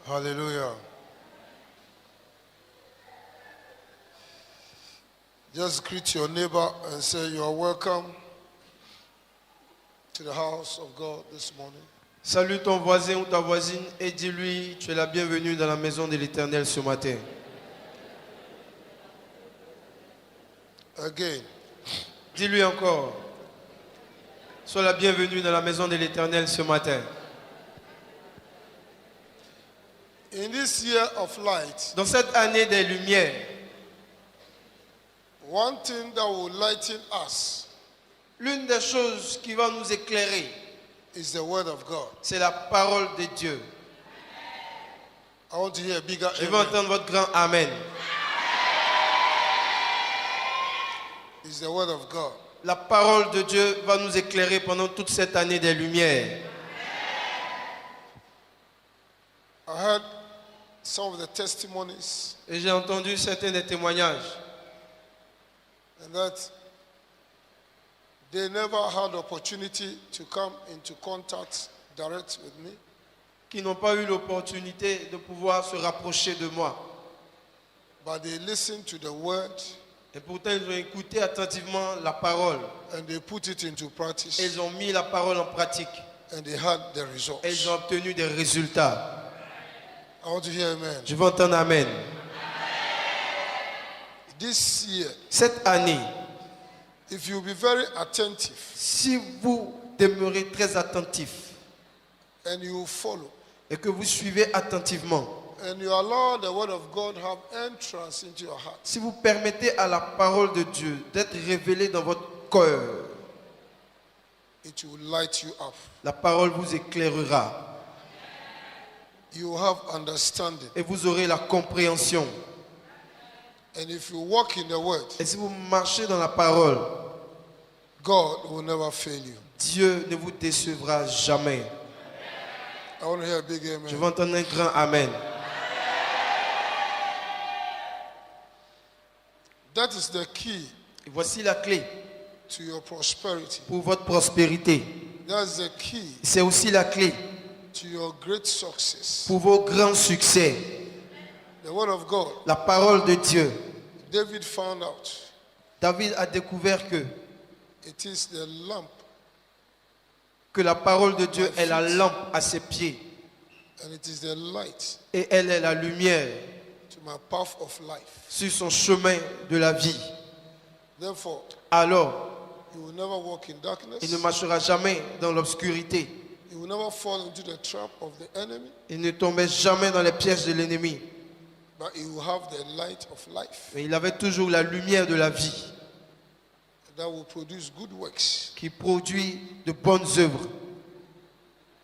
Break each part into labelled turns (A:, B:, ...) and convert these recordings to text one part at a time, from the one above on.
A: Hallelujah. Just greet your neighbor and say you are welcome to the house of God this morning.
B: Salue ton voisin ou ta voisine et dis-lui, tu es la bienvenue dans la maison de l'Éternel ce matin.
A: Again.
B: Dis-lui encore, sois la bienvenue dans la maison de l'Éternel ce matin.
A: In this year of light,
B: Dans cette année des lumières,
A: one thing that will lighten us
B: l'une des choses qui va nous éclairer,
A: is the word of God.
B: c'est la parole de Dieu.
A: I want to hear a bigger
B: Je veux
A: amen.
B: entendre votre grand Amen.
A: It's the word of God.
B: La parole de Dieu va nous éclairer pendant toute cette année des lumières.
A: I heard some of the testimonies
B: Et j'ai entendu certains des témoignages
A: and that they never had opportunity to come into contact direct with me.
B: qui n'ont pas eu l'opportunité de pouvoir se rapprocher de moi.
A: But they listened to the word
B: Et pourtant, ils ont écouté attentivement la parole.
A: and they put it into
B: Et
A: practice
B: ils ont mis la parole en pratique.
A: and they had the
B: Et
A: results.
B: ils ont obtenu des résultats.
A: I want to hear amen.
B: Je veux entendre Amen.
A: This year,
B: Cette année,
A: if you be very attentive
B: si vous demeurez très attentif
A: and you follow
B: et que vous suivez attentivement,
A: and you allow the word of God have entrance into your heart,
B: si vous permettez à la parole de Dieu d'être révélée dans votre cœur,
A: it will light you up.
B: la parole vous éclairera
A: You will have understanding.
B: et vous aurez la compréhension.
A: And if you walk in the word,
B: Et si vous marchez dans la parole,
A: God will never fail you.
B: Dieu ne vous décevra jamais.
A: I want to hear a big
B: Je
A: amen.
B: veux entendre un grand Amen.
A: That is the key
B: Et voici la clé
A: to your prosperity.
B: pour votre prospérité.
A: That's the key
B: C'est aussi la clé
A: to your great success.
B: pour vos grands succès.
A: The word of God.
B: La parole de Dieu.
A: David found out
B: David a découvert
A: it is the lamp
B: que la parole de Dieu est la lampe à ses pieds
A: and it is the light
B: et elle est la lumière
A: to my path of life.
B: sur son chemin de la vie.
A: Therefore,
B: Alors,
A: you will never walk in darkness.
B: il ne marchera jamais dans l'obscurité.
A: You will never fall into the trap of the enemy,
B: Il ne tombait jamais dans les pièges de l'ennemi.
A: but you will have the light of life
B: Mais il avait toujours la lumière de la vie
A: that will produce good works
B: qui produit de bonnes œuvres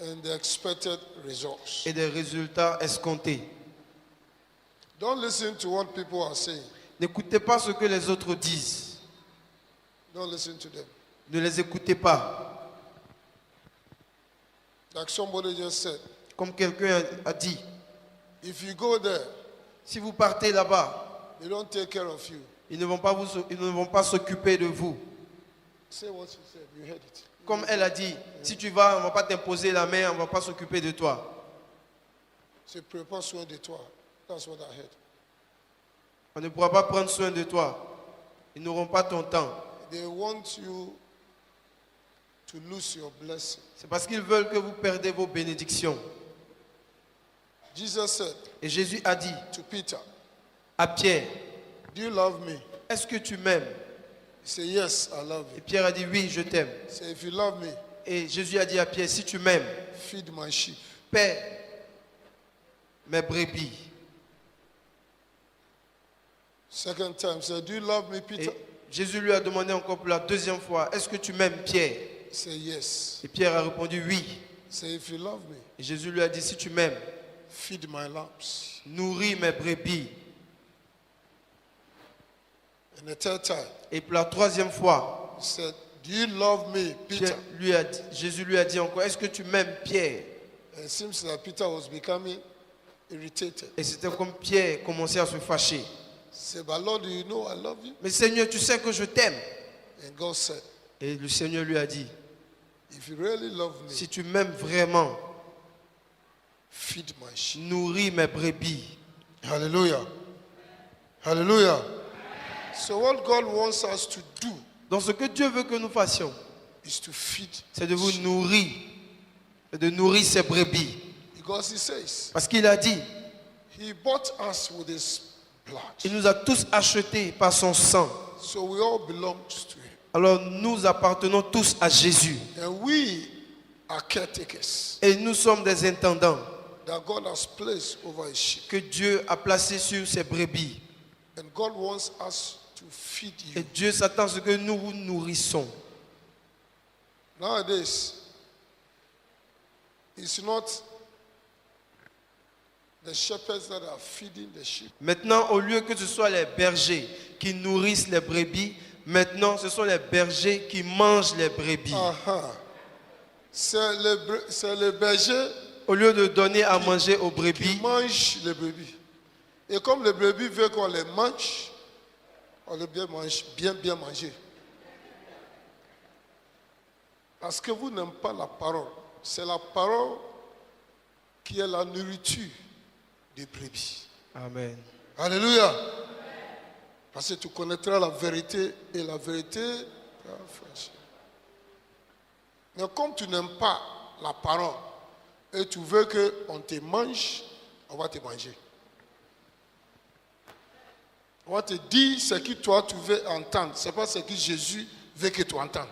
A: and the expected results.
B: et des résultats escomptés.
A: Don't listen to what people are saying.
B: N'écoutez pas ce que les autres disent.
A: Don't listen to them.
B: Ne les écoutez pas.
A: Like somebody just said,
B: Comme quelqu'un a dit,
A: if you go there,
B: si vous partez là-bas,
A: they don't take care of you.
B: ils ne vont pas s'occuper de vous.
A: Say what she said. You heard it.
B: Comme elle a dit, si tu vas, on ne va pas t'imposer la main, on ne va pas s'occuper de toi.
A: Say, prépare soin de toi. That's what I heard.
B: On ne pourra pas prendre soin de toi. Ils n'auront pas ton temps.
A: They want you to lose your blessing.
B: C'est parce qu'ils veulent que vous perdez vos bénédictions.
A: Jesus said
B: Et Jésus a dit
A: to Peter,
B: à Pierre,
A: do you love me?
B: est-ce que tu m'aimes?
A: He said, yes, I love
B: Et
A: you.
B: Pierre a dit, oui, je t'aime.
A: He said, if you love me,
B: Et Jésus a dit à Pierre, si tu m'aimes,
A: feed my sheep.
B: paie mes brebis.
A: Second time, he said, do you love me, Peter?
B: Et Jésus lui a demandé encore pour la deuxième fois, est-ce que tu m'aimes, Pierre?
A: He said, yes.
B: Et Pierre a répondu, oui.
A: He said, if you love me,
B: Et Jésus lui a dit, si tu m'aimes,
A: feed my lambs.
B: nourris mes brebis.
A: And the third time,
B: Et pour la troisième fois,
A: he said, do you love me, Peter?
B: Jésus lui a dit encore, est-ce que tu m'aimes, Pierre?
A: And it seems that Peter was becoming irritated.
B: Et c'était comme Pierre commençait à se fâcher.
A: He said, but Lord, do you know I love you?
B: Mais Seigneur, tu sais que je t'aime.
A: And God said,
B: Et le Seigneur lui a dit,
A: if you really love me,
B: si tu m'aimes vraiment,
A: feed my sheep.
B: nourris mes brebis.
A: Hallelujah. Hallelujah. So what God wants us to do
B: Donc ce que Dieu veut que nous fassions,
A: is to feed.
B: c'est de vous nourrir, et de nourrir ses brebis.
A: Because he says,
B: Parce qu'il a dit,
A: he bought us with his blood.
B: il nous a tous achetés par son sang.
A: So we all belong to him.
B: Alors nous appartenons tous à Jésus.
A: And we are caretakers
B: Et nous sommes des intendants
A: that God has placed over his sheep.
B: que Dieu a placés sur ses brebis.
A: And God wants us to feed
B: Et
A: you.
B: Dieu s'attend à ce que nous vous nourrissons.
A: Nowadays, it's not the shepherds that are feeding the sheep.
B: Maintenant, au lieu que ce soit les bergers qui nourrissent les brebis, maintenant ce sont les bergers qui mangent les brebis.
A: C'est les bergers
B: Au lieu de donner à manger aux
A: qui
B: brebis,
A: mangent les brebis. Et comme les brebis veulent qu'on les mange, on les bien manger. Parce que vous n'aimez pas la parole. C'est la parole qui est la nourriture des brebis.
B: Amen.
A: Alléluia. Parce que tu connaîtras la vérité et la vérité t'aura affranchi. Mais comme tu n'aimes pas la parole et tu veux qu'on te mange, on va te manger. On va te dire ce que toi tu veux entendre. Ce n'est pas ce que Jésus veut que tu entendes.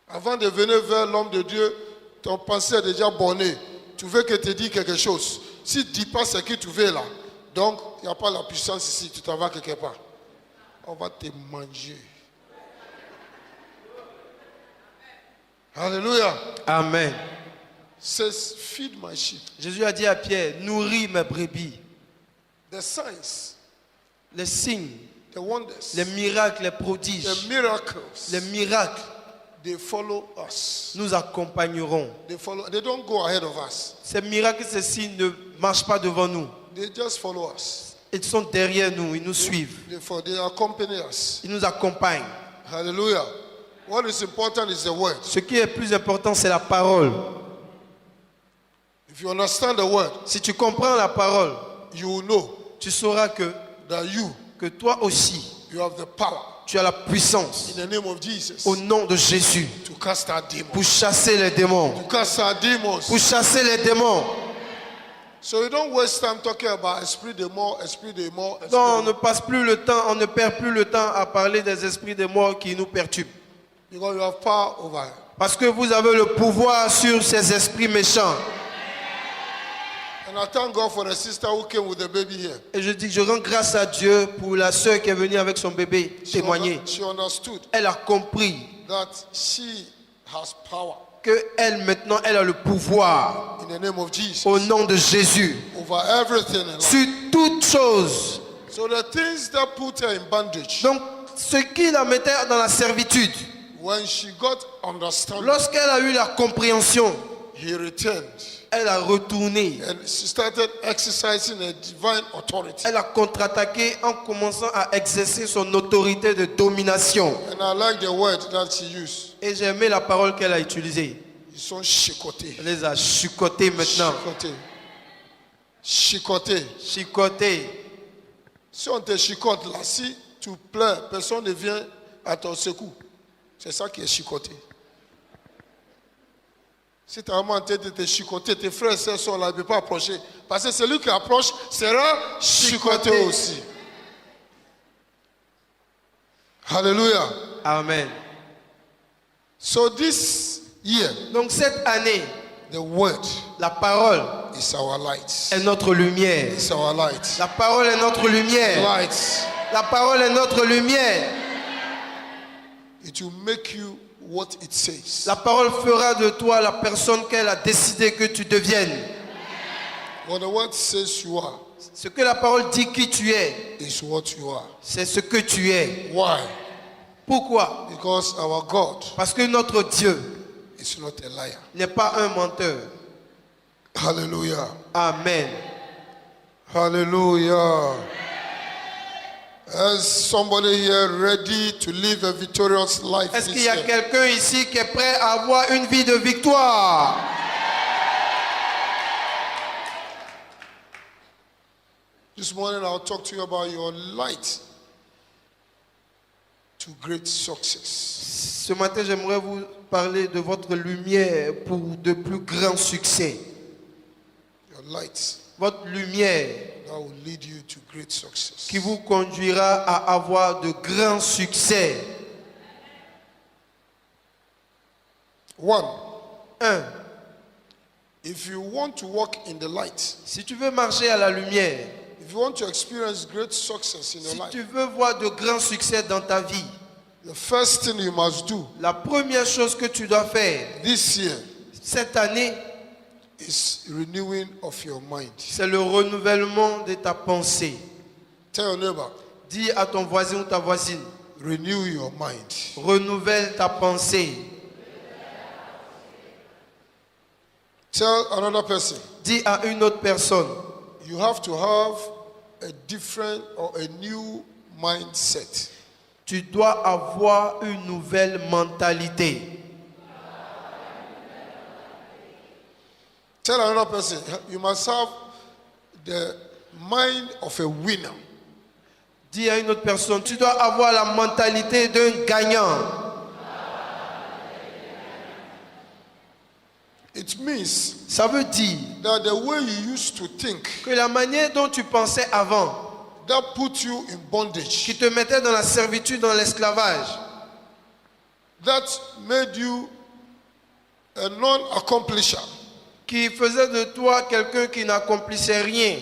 A: Avant de venir vers l'homme de Dieu, ton pensée est déjà bornée. Tu veux que te dise quelque chose. Si tu ne dis pas ce que tu veux là, donc il n'y a pas la puissance ici, tu t'en vas quelque part. On va te manger. Alléluia.
B: Amen.
A: Says, feed my sheep.
B: Jésus a dit à Pierre, nourris mes brebis.
A: The signs,
B: Les signes,
A: the wonders,
B: les miracles, les prodiges,
A: the miracles,
B: les miracles
A: they follow us.
B: nous accompagneront.
A: They don't go ahead of us.
B: Ces miracles, ces signes ne marchent pas devant nous.
A: They just follow us.
B: Ils sont derrière nous, ils nous suivent.
A: They accompany us.
B: Ils nous accompagnent.
A: Hallelujah. What is important is the word.
B: Ce qui est plus important, c'est la parole.
A: If you understand the word,
B: Si tu comprends la parole,
A: you will know
B: tu sauras que
A: that
B: toi aussi,
A: you have the power
B: tu as la puissance
A: in the name of Jesus
B: au nom de Jésus
A: to cast out demons.
B: pour chasser les démons.
A: To cast out demons.
B: Pour chasser les démons.
A: So you don't waste time talking about esprit de mort, esprit de mort, esprit
B: Non, on
A: de
B: ne
A: mort.
B: passe plus le temps, on ne perd plus le temps à parler des esprits de mort qui nous perturbent.
A: Because you have power over it.
B: Parce que vous avez le pouvoir sur ces esprits méchants.
A: And I thank God for the sister who came with the baby here.
B: Et je rends grâce à Dieu pour la sœur qui est venue avec son bébé témoigner.
A: She understood
B: Elle a compris
A: that she has power
B: que elle maintenant elle a le pouvoir
A: in the name of Jesus
B: au nom de Jésus
A: over everything in life.
B: sur toutes choses.
A: So the things that put her in bondage,
B: Donc ce qui la mettait dans la servitude,
A: when she got understanding,
B: lorsqu'elle a eu la compréhension,
A: he returned
B: elle a retourné.
A: and she started exercising a divine authority.
B: Elle a contre-attaqué en commençant à exercer son autorité de domination.
A: And I like the word that she used.
B: Et j'ai aimé la parole qu'elle a utilisée.
A: Ils sont chicotés.
B: Elle les a chicotés maintenant.
A: Chicotés. Chicotés.
B: Chicotés.
A: Si on te chicote là, si tu pleures, personne ne vient à ton secours. C'est ça qui est chicoté. Si tu as vraiment en tête de te chicoter, tes frères et sœurs sont là, ils ne peuvent pas approcher. Parce que celui qui approche sera chicoté aussi. Hallelujah.
B: Amen.
A: So this year,
B: Donc cette année,
A: the word
B: la parole
A: is our light.
B: est notre lumière.
A: It's our light.
B: La parole est notre lumière.
A: Light.
B: La parole est notre lumière.
A: It will make you what it says.
B: La parole fera de toi la personne qu'elle a décidé que tu deviennes.
A: What the word says you are
B: Ce que la parole dit qui tu es,
A: is what you are.
B: c'est ce que tu es.
A: Why?
B: Pourquoi?
A: Because our God
B: Parce que notre Dieu
A: is not a liar.
B: n'est pas un menteur.
A: Hallelujah.
B: Amen.
A: Hallelujah. Is somebody here ready to live a victorious life
B: Est-ce
A: this
B: qu'il y a
A: year?
B: quelqu'un ici qui est prêt à avoir une vie de victoire?
A: This morning I'll talk to you about your light to great success.
B: Ce matin, j'aimerais vous parler de votre lumière pour de plus grands succès.
A: Your light
B: Votre lumière
A: that will lead you to great success.
B: qui vous conduira à avoir de grands succès.
A: 1.
B: 1.
A: If you want to walk in the light,
B: Si tu veux marcher à la lumière,
A: if you want to experience great success in your
B: si
A: life,
B: tu veux voir de grands succès dans ta vie,
A: the first thing you must do
B: la première chose que tu dois faire
A: this year
B: cette année,
A: is renewing of your mind.
B: c'est le renouvellement de ta pensée.
A: Tell your neighbor,
B: Dis à ton voisin ou ta voisine,
A: renew your mind.
B: renouvelle ta pensée.
A: Tell another person,
B: Dis à une autre personne,
A: you have to have a different or a new mindset.
B: tu dois avoir une nouvelle mentalité.
A: Tell another person, you must have the mind of a winner.
B: Dis à une autre personne, tu dois avoir la mentalité d'un gagnant.
A: It means
B: Ça veut dire
A: that the way you used to think
B: que la manière dont tu pensais avant,
A: that put you in bondage,
B: qui te mettait dans la servitude, dans l'esclavage,
A: that made you a non-accomplisher,
B: qui faisait de toi quelqu'un qui n'accomplissait rien,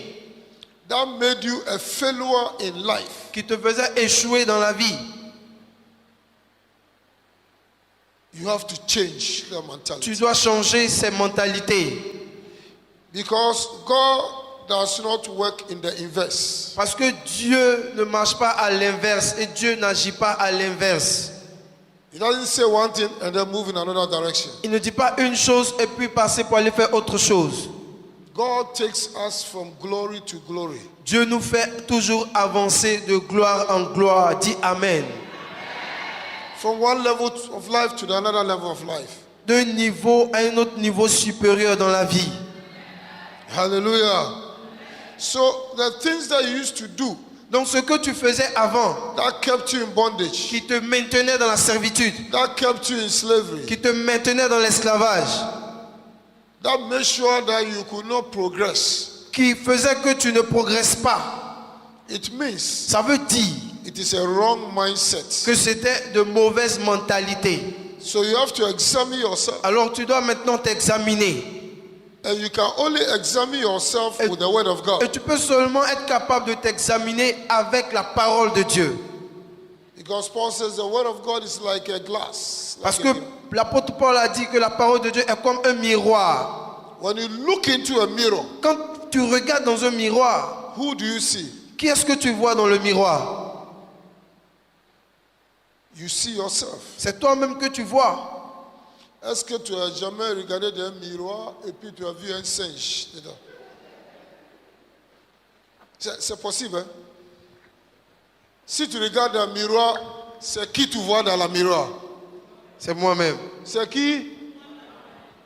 A: that made you a failure in life,
B: qui te faisait échouer dans la vie,
A: you have to change the
B: tu
A: mentality.
B: dois changer ces mentalités.
A: Because God does not work in the inverse.
B: Parce que Dieu ne marche pas à l'inverse et Dieu n'agit pas à l'inverse.
A: He doesn't say one thing and then move in another direction.
B: Il ne dit pas une chose et puis passer pour aller faire autre chose.
A: God takes us from glory to glory.
B: Dieu nous fait toujours avancer de gloire en gloire. Dis Amen.
A: From one level of life to another level of life.
B: D'un niveau à un autre niveau supérieur dans la vie.
A: Hallelujah. So the things that you used to do
B: Donc ce que tu faisais avant,
A: that kept you in bondage,
B: qui te maintenait dans la servitude,
A: that kept you in slavery,
B: qui te maintenait dans l'esclavage,
A: that made sure that you could not progress,
B: qui faisait que tu ne progresses pas,
A: it means
B: ça veut dire
A: it is a wrong mindset.
B: que c'était de mauvaises mentalités.
A: So you have to examine yourself.
B: Alors tu dois maintenant t'examiner.
A: And you can only examine yourself with the word of God.
B: Et tu peux seulement être capable de t'examiner avec la parole de Dieu.
A: Because Paul says the word of God is like a glass.
B: Parce
A: like
B: que
A: a mirror.
B: l'apôtre Paul a dit que la parole de Dieu est comme un miroir.
A: When you look into a mirror,
B: Quand tu regardes dans un miroir,
A: who do you see?
B: qui est-ce que tu vois dans le miroir?
A: You see yourself.
B: C'est toi-même que tu vois.
A: Est-ce que tu as jamais regardé dans un miroir et puis tu as vu un singe dedans? C'est possible, hein? Si tu regardes dans le miroir, c'est qui tu vois dans le miroir?
B: C'est moi-même.
A: C'est qui?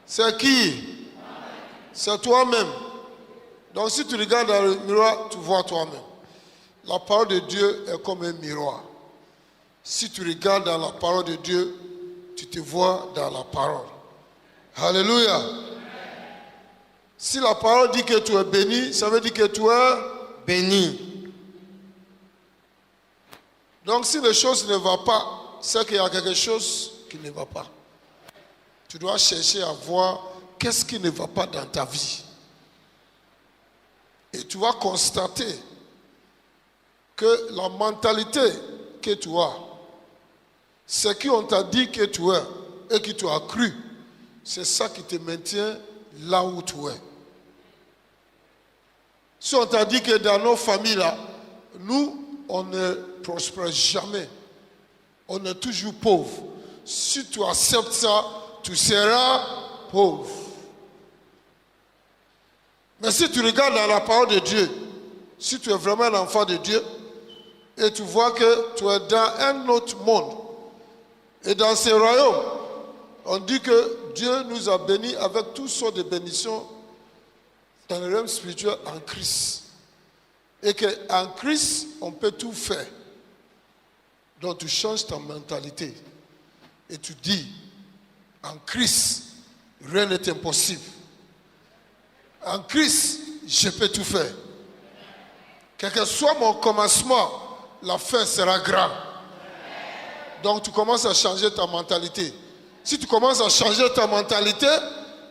A: C'est qui? C'est toi-même. Donc si tu regardes dans le miroir, tu vois toi-même. La parole de Dieu est comme un miroir. Si tu regardes dans la parole de Dieu, tu te vois dans la parole. Alléluia. Si la parole dit que tu es béni, ça veut dire que tu es
B: Béni.
A: Donc si les choses ne vont pas, c'est qu'il y a quelque chose qui ne va pas. Tu dois chercher à voir qu'est-ce qui ne va pas dans ta vie. Et tu vas constater que la mentalité que tu as, ce qu'on t'a dit que tu es et que tu as cru, c'est ça qui te maintient là où tu es. Si on t'a dit que dans nos familles, là, nous, on ne prospère jamais. On est toujours pauvre. Si tu acceptes ça, tu seras pauvre. Mais si tu regardes dans la parole de Dieu, si tu es vraiment un enfant de Dieu, Et tu vois que tu es dans un autre monde. Et dans ce royaume, on dit que Dieu nous a bénis avec toutes sortes de bénédictions dans le realm spirituel en Christ. Et qu'en Christ, on peut tout faire. Donc tu changes ta mentalité. Et tu dis, en Christ, rien n'est impossible. En Christ, je peux tout faire. Quel que soit mon commencement, la fin sera grande. Donc tu commences à changer ta mentalité. Si tu commences à changer ta mentalité,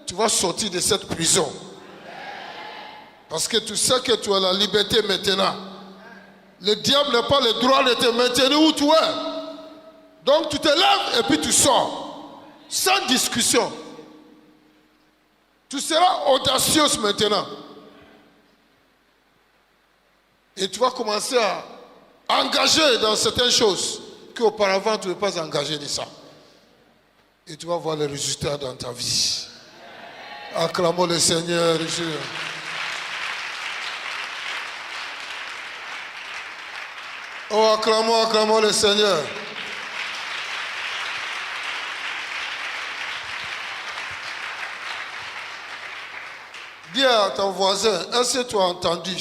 A: tu vas sortir de cette prison. Parce que tu sais que tu as la liberté maintenant. Le diable n'a pas le droit de te maintenir où tu es. Donc tu te lèves et puis tu sors. Sans discussion. Tu seras audacieuse maintenant. Et tu vas commencer à engager dans certaines choses qu'auparavant tu ne pas engagé de ça. Et tu vas voir les résultats dans ta vie. Acclamons le Seigneur. Oh, acclamons le Seigneur. Dis à ton voisin, est-ce que tu as entendu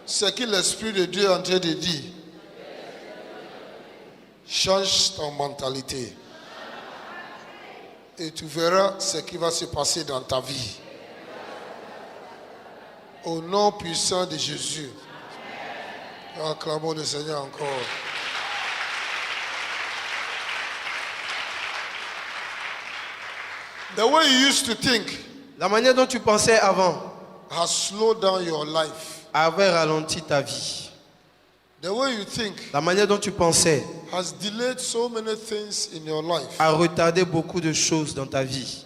A: ce que l'Esprit de Dieu est en train de dire? Change ton mentalité. Et tu verras ce qui va se passer dans ta vie. Au nom puissant de Jésus. Acclamons le Seigneur encore. The way you used to think
B: La manière dont tu pensais avant
A: has slowed down your life.
B: avait ralenti ta vie.
A: The way you think
B: La manière dont tu pensais
A: has delayed so many things in your life.
B: a retardé beaucoup de choses dans ta vie.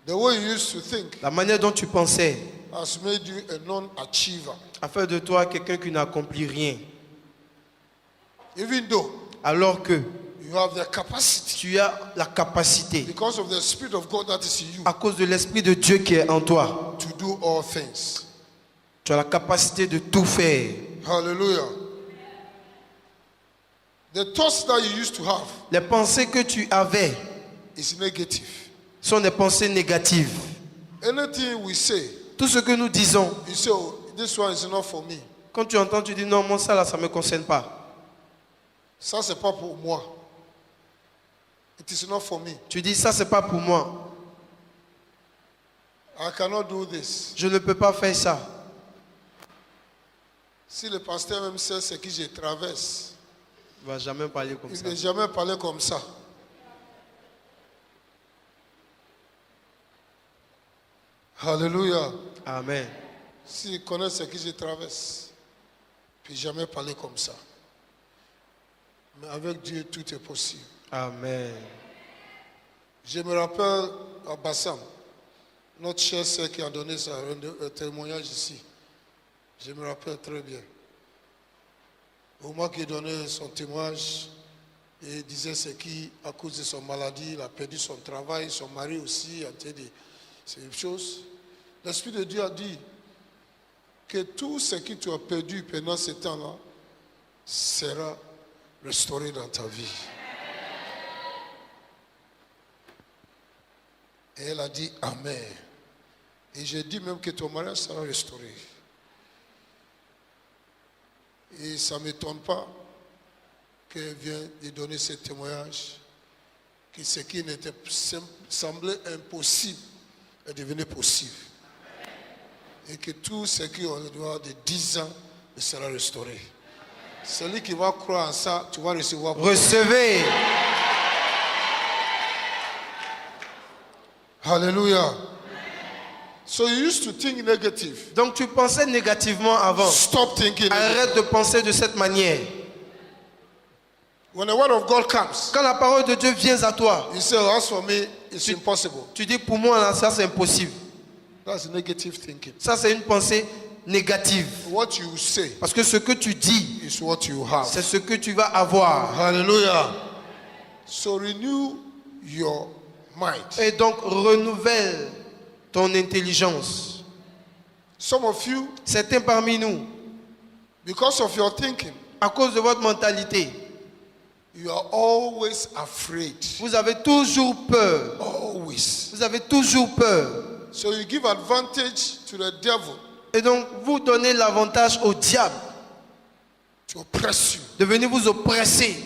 A: The way you used to think
B: La manière dont tu pensais
A: has made you a non-achiever.
B: a fait de toi quelqu'un qui n'accomplit rien.
A: Even though
B: Alors que
A: you have the capacity,
B: tu as la capacité,
A: because of the Spirit of God that is in you,
B: à cause de l'Esprit de Dieu qui est en toi,
A: to do all things.
B: tu as la capacité de tout faire.
A: Hallelujah. The thoughts that you used to have
B: Les pensées que tu avais
A: is negative.
B: sont des pensées négatives.
A: Anything we say,
B: Tout ce que nous disons,
A: you say, oh, this one is not for me.
B: quand tu entends, tu dis non, moi ça là, ça ne me concerne pas.
A: Ça, c'est pas pour moi. It is not for me.
B: Tu dis ça, c'est pas pour moi.
A: I cannot do this.
B: Je ne peux pas faire ça.
A: Si le pasteur même sait ce que je traverse,
B: Il ne va jamais parler comme
A: il
B: ça.
A: ne jamais parlé comme ça. Alléluia.
B: Amen.
A: S'il connaît ce que je traverse, puis jamais parler comme ça. Mais avec Dieu, tout est possible.
B: Amen.
A: Je me rappelle à Bassam, notre chère sœur qui a donné son témoignage ici. Je me rappelle très bien. Au moment qu'il donnait son témoignage, il disait ce qui, à cause de son maladie, il a perdu son travail, son mari aussi, a été des choses. L'Esprit de Dieu a dit que tout ce que tu as perdu pendant ce temps-là sera restauré dans ta vie. Et elle a dit Amen. Et j'ai dit même que ton mariage sera restauré. Et ça ne m'étonne pas qu'elle vienne de donner ce témoignage, que ce qui n'était semblait impossible est devenu possible. Et que tout ce qui au delà de 10 ans sera restauré. Celui qui va croire en ça, tu vas recevoir.
B: Recevez.
A: Hallelujah. So you used to think negative.
B: Donc tu pensais négativement avant.
A: Stop thinking negative.
B: Arrête de penser de cette manière.
A: When the word of God comes,
B: Quand la parole de Dieu vient à toi,
A: you say, as for me, it's impossible.
B: tu dis pour moi là, ça c'est impossible.
A: That's negative thinking.
B: Ça c'est une pensée négative.
A: What you say
B: Parce que ce que tu dis,
A: is what you have.
B: c'est ce que tu vas avoir.
A: Hallelujah. So renew your mind.
B: Et donc renouvelle ton intelligence.
A: Some of you,
B: Certains parmi nous,
A: Because of your thinking,
B: à cause de votre mentalité,
A: you are always afraid.
B: vous avez toujours peur.
A: Always.
B: Vous avez toujours peur.
A: So you give advantage to the devil
B: Et donc, vous donnez l'avantage au diable
A: to oppress you
B: de venir vous oppresser.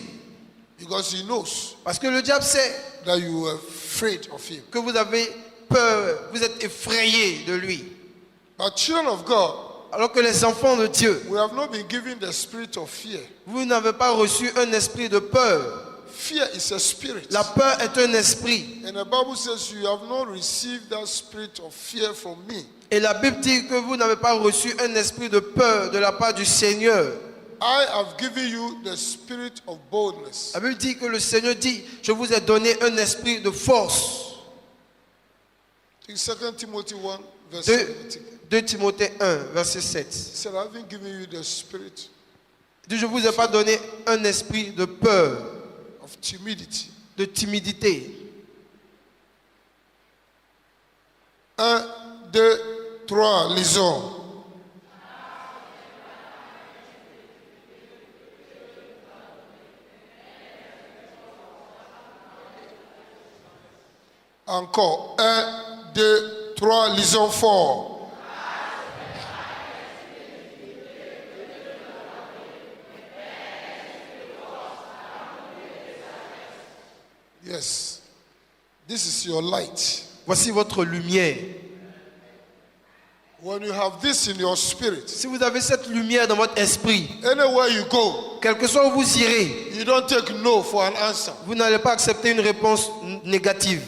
A: because he knows
B: Parce que le diable sait
A: that you are afraid of him.
B: que vous avez peur, vous êtes effrayé de lui.
A: But children of God,
B: Alors que les enfants de Dieu,
A: we have not been given the spirit of fear.
B: vous n'avez pas reçu un esprit de peur.
A: Fear is a spirit.
B: La peur est un esprit.
A: And the Bible says you have not received that spirit of fear from me.
B: Et la Bible dit que vous n'avez pas reçu un esprit de peur de la part du Seigneur.
A: I have given you the spirit of boldness.
B: La Bible dit que le Seigneur dit, je vous ai donné un esprit de force.
A: In 2 Timothy 1, verse
B: 2,
A: 17.
B: 2 Timothée 1, verset 7.
A: He said, I haven't given you the spirit
B: Il dit, je ne vous ai pas donné un esprit de peur,
A: of timidity.
B: de timidité.
A: 1, 2, 3, lisons. Encore. 1, 2, 3, lisons fort. Yes. This is your light.
B: Voici votre lumière.
A: When you have this in your spirit,
B: Si vous avez cette lumière dans votre esprit,
A: anywhere you go,
B: quel que soit où vous irez,
A: you don't take no for an answer.
B: vous n'allez pas accepter une réponse négative.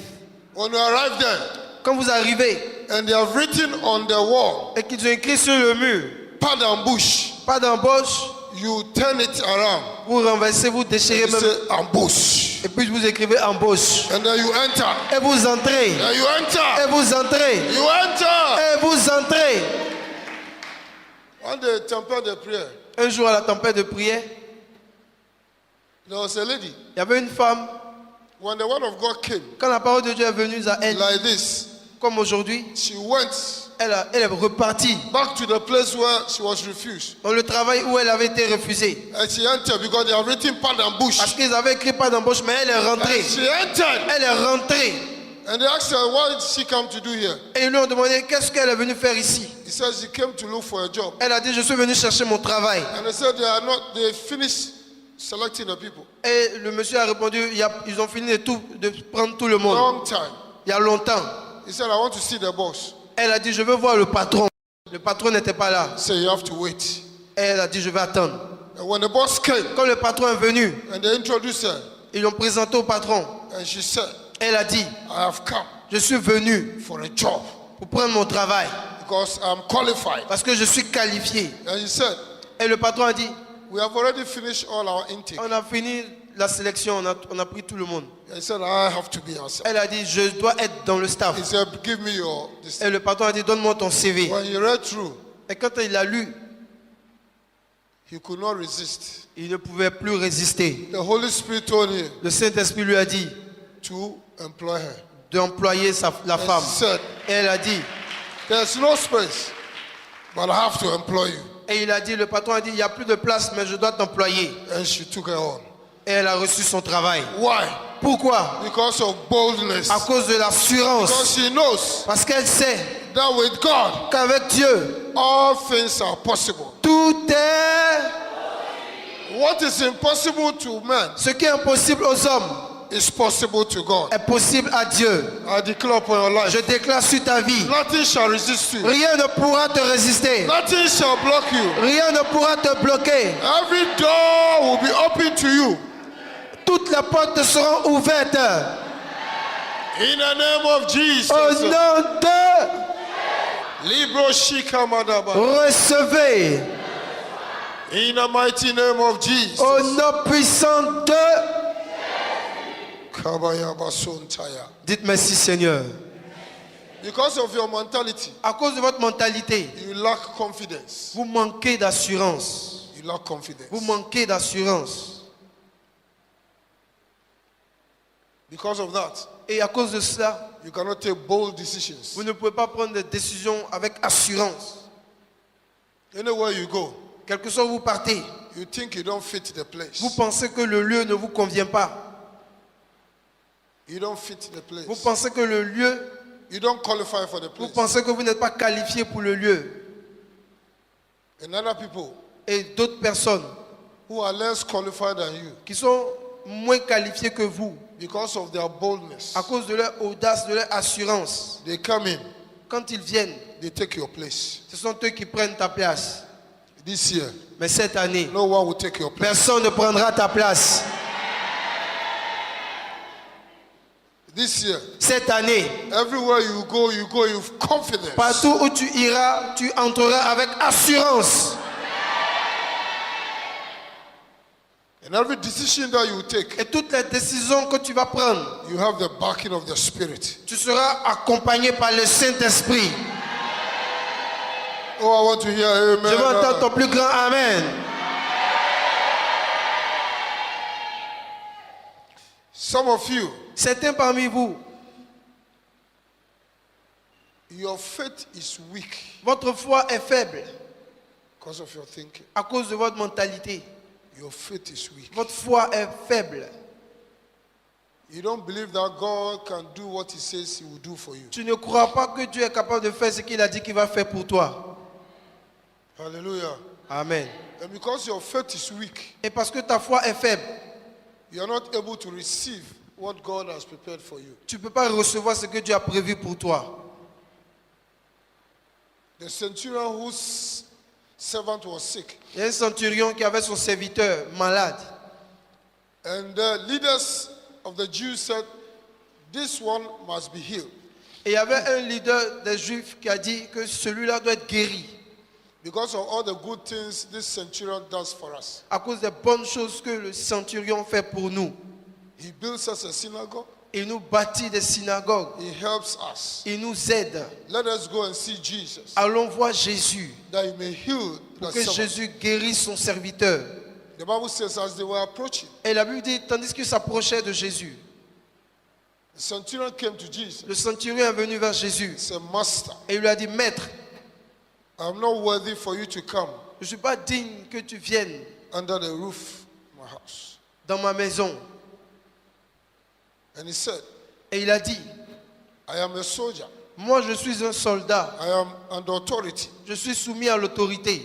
A: When you arrive there
B: Quand vous arrivez
A: and they have written on the wall,
B: et qu'ils ont écrit sur le mur,
A: pas d'embouche,
B: pas d'embauche,
A: you turn it around.
B: vous renversez, vous déchirez
A: You
B: même,
A: say embouche.
B: et puis vous écrivez embauche.
A: And then you enter.
B: Et vous entrez,
A: And you
B: et
A: enter.
B: vous entrez,
A: You enter.
B: et vous entrez.
A: One day, temple de prière,
B: Un jour à la tempête de prière,
A: there was a lady.
B: il y avait une femme,
A: When the word of God came,
B: quand la parole de Dieu est venue à elle,
A: like this,
B: comme aujourd'hui,
A: she went
B: elle est repartie
A: back to the place where she was refused.
B: dans le travail où elle avait été refusée.
A: And she entered because they have written pas d'embouche.
B: Parce qu'ils avaient écrit pas d'embauche, mais elle est rentrée.
A: And she entered.
B: Elle est rentrée.
A: And they asked her, what did she come to do here?
B: Et ils lui ont demandé qu'est-ce qu'elle est venue faire ici.
A: He said she came to look for a job.
B: Elle a dit, je suis venue chercher mon travail.
A: And they said they finished selecting the people.
B: Et le monsieur a répondu, ils ont fini de prendre tout le monde.
A: Long time.
B: Il y a longtemps.
A: He said, I want to see the boss.
B: Elle a dit, je veux voir le patron. Le patron n'était pas là.
A: He said, you have to wait.
B: Et elle a dit, je vais attendre.
A: And when the boss came
B: Quand le patron est venu,
A: and they introduced her,
B: ils l'ont présenté au patron.
A: and she said,
B: Elle a dit,
A: I have come
B: je suis venu
A: for a job
B: pour prendre mon travail
A: because I'm qualified.
B: parce que je suis qualifié.
A: And he said,
B: Et le patron a dit,
A: we have already finished all our intake.
B: on a fini la sélection, on a pris tout le monde.
A: And he said, I have to be outside.
B: Elle a dit, je dois être dans le staff.
A: He said, give me your this.
B: Et le patron a dit, donne-moi ton CV.
A: When he read through,
B: Et quand il a lu,
A: he could not resist.
B: il ne pouvait plus résister.
A: The Holy Spirit told him
B: Le Saint-Esprit lui a dit
A: to employ her.
B: d'employer la
A: And
B: femme.
A: she said,
B: Et elle a dit,
A: there's no space, but I have to employ you.
B: et il a dit, le patron a dit, il n'y a plus de place, mais je dois t'employer.
A: And she took her on.
B: Et elle a reçu son travail.
A: Why?
B: Pourquoi?
A: Because of boldness.
B: À cause de l'assurance.
A: Because she knows
B: Parce qu'elle sait
A: that with God,
B: qu'avec Dieu,
A: all things are possible.
B: tout est...
A: What is impossible to man
B: Ce qui est impossible aux hommes
A: is possible to God.
B: est possible à Dieu.
A: I declare upon your life,
B: Je déclare sur ta vie,
A: nothing shall resist you.
B: rien ne pourra te résister.
A: Nothing shall block you.
B: Rien ne pourra te bloquer.
A: Every door will be open to you.
B: Toutes les portes te seront ouvertes.
A: In the name of Jesus.
B: Au nom de...
A: Libro Shika Madaba.
B: Recevez.
A: In the mighty name of Jesus.
B: Au nom puissant de...
A: Kabayaba Sontaya.
B: Dites merci Seigneur.
A: Because of your mentality,
B: À cause de votre mentalité,
A: you lack confidence.
B: vous manquez d'assurance.
A: You lack confidence.
B: Vous manquez d'assurance.
A: Because of that,
B: Et à cause de cela,
A: you cannot take bold decisions.
B: vous ne pouvez pas prendre des décisions avec assurance.
A: Anywhere you go,
B: Quel que soit où vous partez,
A: you think you don't fit the place.
B: vous pensez que le lieu ne vous convient pas.
A: You don't fit the place.
B: Vous pensez que le lieu,
A: You don't qualify for the
B: vous
A: place.
B: pensez que vous n'êtes pas qualifié pour le lieu.
A: And other people
B: Et d'autres personnes
A: who are less qualified than you
B: qui sont moins qualifiées que vous,
A: because of their boldness,
B: à cause de leur audace, de leur assurance,
A: they come in,
B: quand ils viennent,
A: they take your place.
B: ce sont eux qui prennent ta place.
A: This year,
B: Mais cette année,
A: no one will take your place.
B: personne ne prendra ta place.
A: This year,
B: Cette année,
A: everywhere you go with confidence.
B: partout où tu iras, tu entreras avec assurance.
A: And every decision that you take,
B: Et toutes les décisions que tu vas prendre,
A: you have the backing of the Spirit.
B: tu seras accompagné par le Saint-Esprit.
A: Oh, I want to hear amen.
B: Je veux entendre ton plus grand Amen.
A: Some of you,
B: Certains parmi vous,
A: your faith is weak
B: votre foi est faible
A: because of your thinking.
B: à cause de votre mentalité.
A: Your faith is weak.
B: Votre foi est faible.
A: You don't believe that God can do what He says He will do for you.
B: Tu ne crois pas que Dieu est capable de faire ce qu'il a dit qu'il va faire pour toi.
A: Hallelujah.
B: Amen.
A: And because your faith is weak,
B: Et parce que ta foi est faible,
A: you are not able to receive what God has prepared for you.
B: tu ne peux pas recevoir ce que Dieu a prévu pour toi.
A: The centurion whose servant was sick,
B: Il y a un centurion qui avait son serviteur malade.
A: and the leaders of the Jews said, this one must be healed
B: Et il y avait un leader des Juifs qui a dit que celui-là doit être guéri
A: because of all the good things this centurion does for us.
B: à cause des bonnes choses que le centurion fait pour nous.
A: He builds us a synagogue.
B: Il nous bâtit des synagogues.
A: He helps us.
B: Il nous aide.
A: Let us go and see Jesus,
B: Allons voir Jésus
A: that He may heal
B: pour
A: the
B: que
A: servant.
B: Jésus guérisse son serviteur.
A: The Bible says as they were approaching,
B: Et la Bible dit, tandis qu'il s'approchait de Jésus,
A: the centurion came to Jesus.
B: le centurion est venu vers Jésus
A: He said, Master,
B: et il lui a dit, Maître,
A: I'm not worthy for you to come
B: je ne suis pas digne que tu viennes
A: under the roof of my house.
B: dans ma maison.
A: And he said,
B: Et il a dit,
A: I am a soldier.
B: moi je suis un soldat,
A: I am under authority.
B: je suis soumis à l'autorité.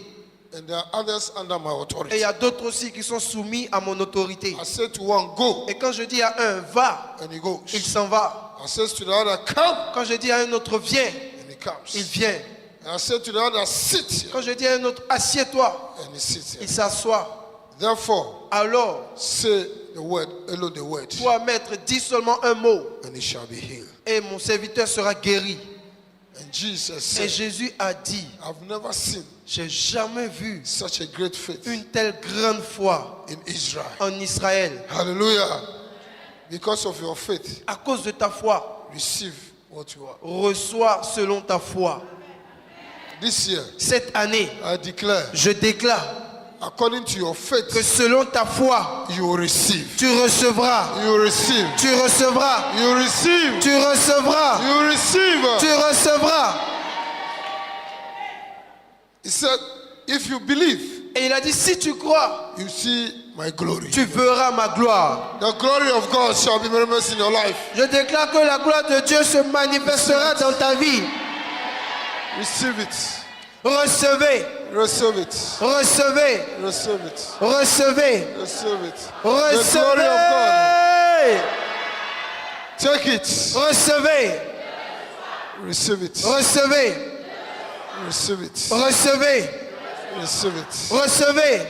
A: And there are others under my
B: Et il
A: authority.
B: y a d'autres aussi qui sont soumis à mon autorité.
A: I said to one, go.
B: Et quand je dis à un, va,
A: And he goes.
B: il s'en va.
A: I said to the other, come.
B: Quand je dis à un autre, viens,
A: And he comes.
B: il vient.
A: And I said to the other, sit here.
B: Quand je dis à un autre, assieds-toi,
A: And he sits
B: il
A: here.
B: s'assoit.
A: Therefore,
B: Alors,
A: say the word, hello the word.
B: toi, maître, dis seulement un mot
A: And he shall be healed.
B: et mon serviteur sera guéri.
A: And Jesus
B: Et
A: said,
B: Jésus a dit,
A: I've never seen
B: j'ai jamais vu
A: such a great faith
B: une telle grande foi
A: in Israel.
B: en Israël.
A: Hallelujah. Because of your faith,
B: À cause de ta foi,
A: receive what you are.
B: reçois selon ta foi.
A: This year,
B: Cette année,
A: I declare,
B: je déclare
A: according to your faith,
B: que selon ta foi,
A: you will receive.
B: tu recevras,
A: You will receive.
B: tu recevras,
A: You will receive.
B: tu recevras,
A: You will receive.
B: tu recevras.
A: He said, if you believe,
B: Et il a dit, si tu crois,
A: you see my glory.
B: tu verras ma gloire.
A: The glory of God shall be manifest in your life.
B: Je déclare que la gloire de Dieu se manifestera dans ta vie.
A: Receive it.
B: Recevez,
A: Receive it.
B: recevez,
A: Receive it.
B: recevez,
A: Receive it. The glory of God.
B: recevez,
A: Take it.
B: recevez,
A: Receive it.
B: recevez,
A: Receive it.
B: recevez,
A: Receive it.
B: recevez.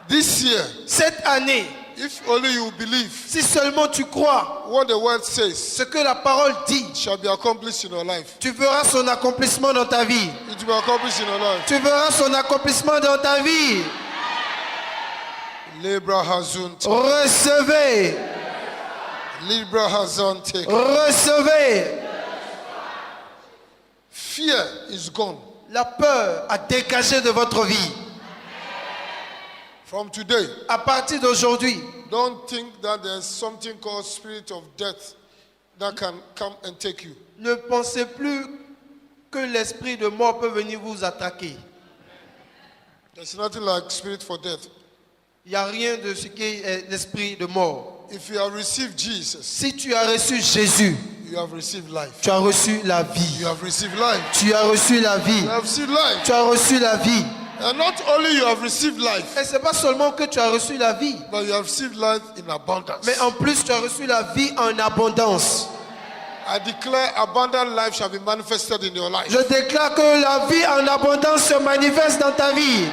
A: This year,
B: Cette année,
A: if only you believe
B: si seulement tu crois
A: what the word says
B: ce que la parole dit,
A: shall be accomplished in your life.
B: tu verras son accomplissement dans ta vie.
A: It will be accomplished in your life.
B: Tu verras son accomplissement dans ta vie.
A: Libra Hazun.
B: Recevez,
A: Libra Hazun take.
B: recevez.
A: Fear is gone.
B: La peur a dégagé de votre vie.
A: From today,
B: À partir d'aujourd'hui,
A: don't think that there's something called spirit of death that can come and take you.
B: ne pensez plus que l'esprit de mort peut venir vous attaquer.
A: There's nothing like spirit for death.
B: Il n'y a rien de ce qui est l'esprit de mort.
A: If you have received Jesus,
B: Si tu as reçu Jésus,
A: you have received life.
B: tu as reçu la vie.
A: You have received life.
B: Tu as reçu la vie.
A: You have received life.
B: Tu as reçu la vie.
A: And not only you have received life,
B: Et ce n'est pas seulement que tu as reçu la vie,
A: but you have received life in abundance.
B: mais en plus tu as reçu la vie en abondance.
A: I declare abundant life shall be manifested in your life.
B: Je déclare que la vie en abondance se manifeste dans ta vie.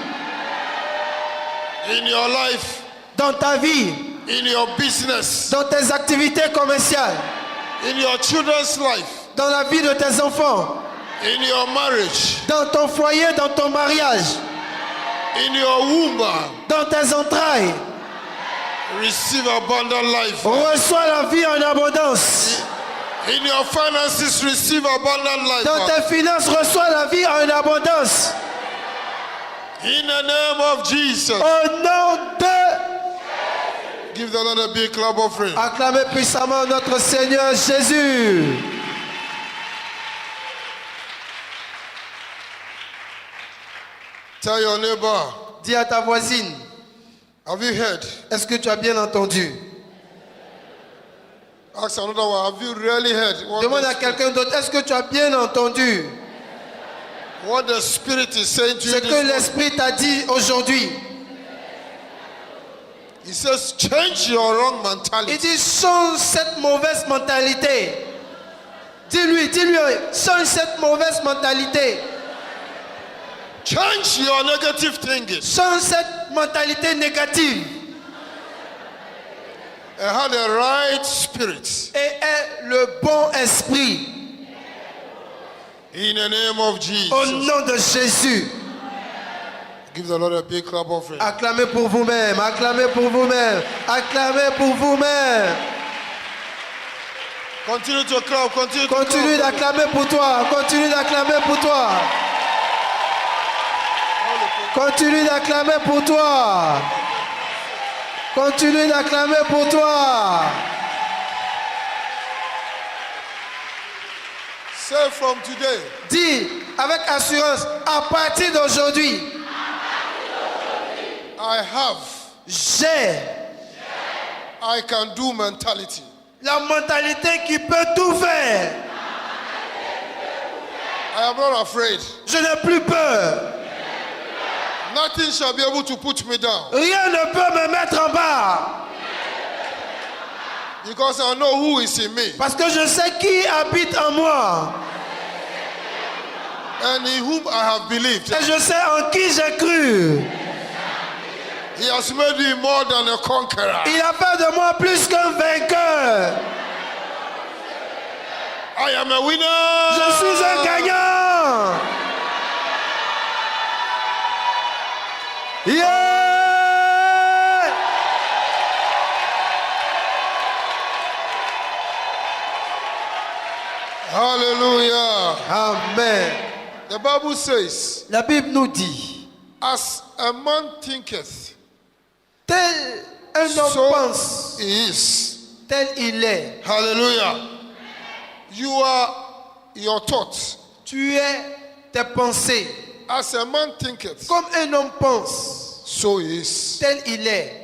A: In your life,
B: Dans ta vie,
A: in your business,
B: dans tes activités commerciales,
A: in your children's life,
B: dans la vie de tes enfants,
A: in your marriage,
B: dans ton foyer, dans ton mariage,
A: in your womb.
B: dans tes entrailles.
A: Receive abundant life.
B: Reçois la vie en abondance.
A: In your finances, receive abundant life.
B: Dans tes finances, reçois la vie en abondance.
A: In the name of Jesus.
B: Au nom de...
A: Give the Lord a big clap offering.
B: Acclamez puissamment notre Seigneur Jésus.
A: Tell your neighbor,
B: Dis à ta voisine,
A: have you heard?
B: est-ce que tu as bien entendu?
A: Ask another one, have you really heard?
B: Demande à quelqu'un d'autre, est-ce que tu as bien entendu
A: What the Spirit is saying to you
B: ce
A: this
B: que
A: morning?
B: l'Esprit t'a dit aujourd'hui?
A: He says, change your wrong
B: Il
A: mentality.
B: dit, change cette mauvaise mentalité. Dis-lui, change cette mauvaise mentalité.
A: Change your negative thinking.
B: Change cette mentalité négative
A: And have the right spirit.
B: et aie le bon esprit.
A: In the name of
B: Au
A: Jesus.
B: nom de Jésus.
A: Give the Lord a big clap offering.
B: Acclamez pour vous-même, acclamez pour vous-même, acclamez pour vous-même.
A: Continue to clap, continue to
B: Continue
A: clap.
B: d'acclamer pour toi, continue d'acclamer pour toi. Continue d'acclamer pour toi. Continue d'acclamer pour toi.
A: Say from today,
B: Dis avec assurance, à partir d'aujourd'hui,
A: I have,
B: j'ai
A: I can do mentality.
B: la mentalité qui peut tout faire.
A: I am not afraid.
B: Je n'ai plus peur.
A: Nothing shall be able to put me down.
B: Rien ne peut me mettre en bas.
A: Because I know who is in me.
B: Parce que je sais qui habite en moi.
A: And in whom I have believed.
B: Et je sais en qui j'ai cru.
A: He has made me more than a conqueror.
B: Il a fait de moi plus qu'un vainqueur.
A: I am a winner.
B: Je suis un gagnant. Yeah!
A: Hallelujah.
B: Amen.
A: The Bible says,
B: La Bible nous dit,
A: as a man thinketh,
B: tel un homme
A: so
B: pense,
A: he is.
B: tel il est.
A: Hallelujah. You are your thoughts.
B: Tu es tes pensées.
A: As a man thinketh,
B: Comme un homme pense,
A: so he is.
B: tel il est.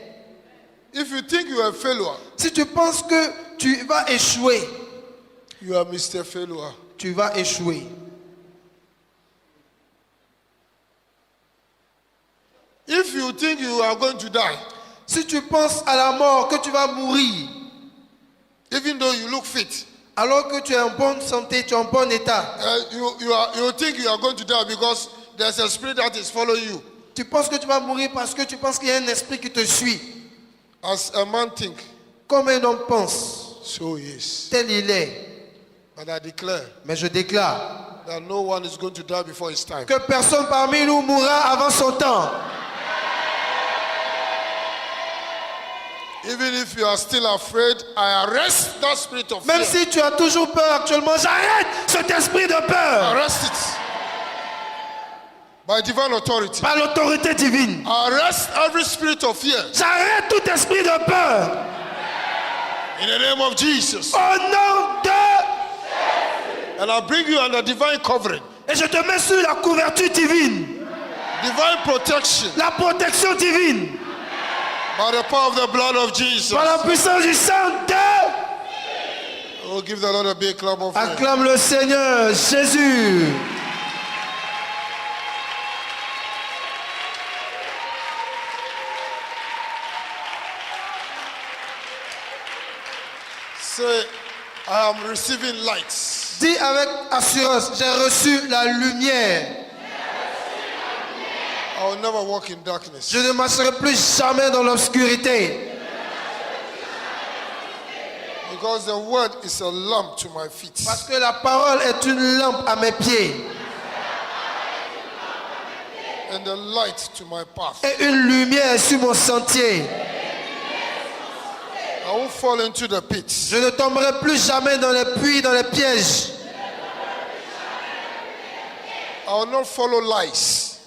A: If you think you are a failure,
B: Si tu penses que tu vas échouer,
A: you are Mr. Failure.
B: tu vas échouer.
A: If you think you are going to die,
B: Si tu penses à la mort, que tu vas mourir,
A: even though you look fit,
B: alors que tu es en bonne santé, tu es en bon état,
A: you think you are going to die because there's a spirit that is following you.
B: tu penses que tu vas mourir parce que tu penses qu'il y a un esprit qui te suit.
A: As a man think,
B: Comme un homme pense,
A: so he is.
B: tel il est.
A: And I declare
B: Mais je déclare
A: that no one is going to die before his time.
B: que personne parmi nous mourra avant son temps.
A: Even if you are still afraid, I arrest that spirit of
B: Même
A: fear.
B: si tu as toujours peur actuellement, j'arrête cet esprit de peur
A: Arrest it by divine authority.
B: par l'autorité divine.
A: Arrest every spirit of fear
B: J'arrête tout esprit de peur
A: in the name of Jesus.
B: au nom de...
A: And I bring you under divine covering.
B: Et je te mets sur la couverture divine.
A: Divine protection.
B: La protection divine.
A: By the power of the blood of Jesus.
B: Par la puissance du sang de...
A: Oh, give the Lord a big clap of praise.
B: Acclame le Seigneur Jésus.
A: Say, I am receiving lights.
B: Dis avec assurance, j'ai reçu la lumière.
A: I will never walk in darkness.
B: Je ne marcherai plus jamais dans l'obscurité.
A: Because the word is a lamp to my feet.
B: Parce que la parole est une lampe à mes pieds
A: And a light to my path.
B: et une lumière sur mon sentier.
A: I won't fall into the pit.
B: Je ne tomberai plus jamais dans les puits, dans les pièges.
A: I will not follow lies.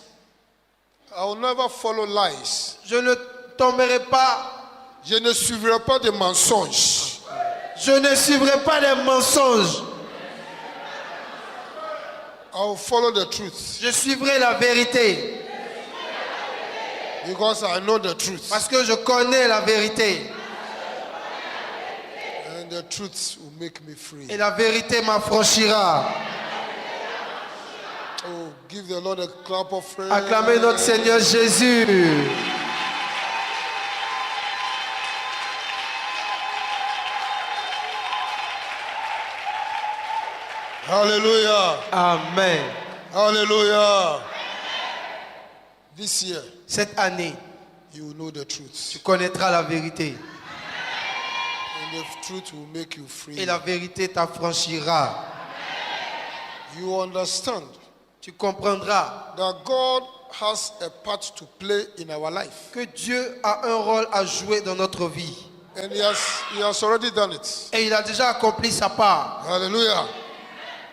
A: I will never follow lies.
B: Je ne tomberai pas,
A: Je ne suivrai pas des mensonges.
B: je ne suivrai pas les mensonges.
A: I will follow the truth.
B: Je suivrai la vérité
A: Because I know the truth.
B: parce que je connais la vérité.
A: And the truth will make me free.
B: Et la vérité m'affranchira.
A: Oh, give the Lord a clap of praise.
B: Acclamez notre Seigneur Jésus.
A: Hallelujah.
B: Amen.
A: Hallelujah. This year,
B: Cette année,
A: you will know the truth.
B: tu connaîtras la vérité.
A: And the truth will make you free.
B: Et la vérité t'affranchira.
A: You understand
B: Tu comprendras
A: that God has a part to play in our life.
B: que Dieu a un rôle à jouer dans notre vie.
A: And he has already done it.
B: Et il a déjà accompli sa part.
A: Hallelujah.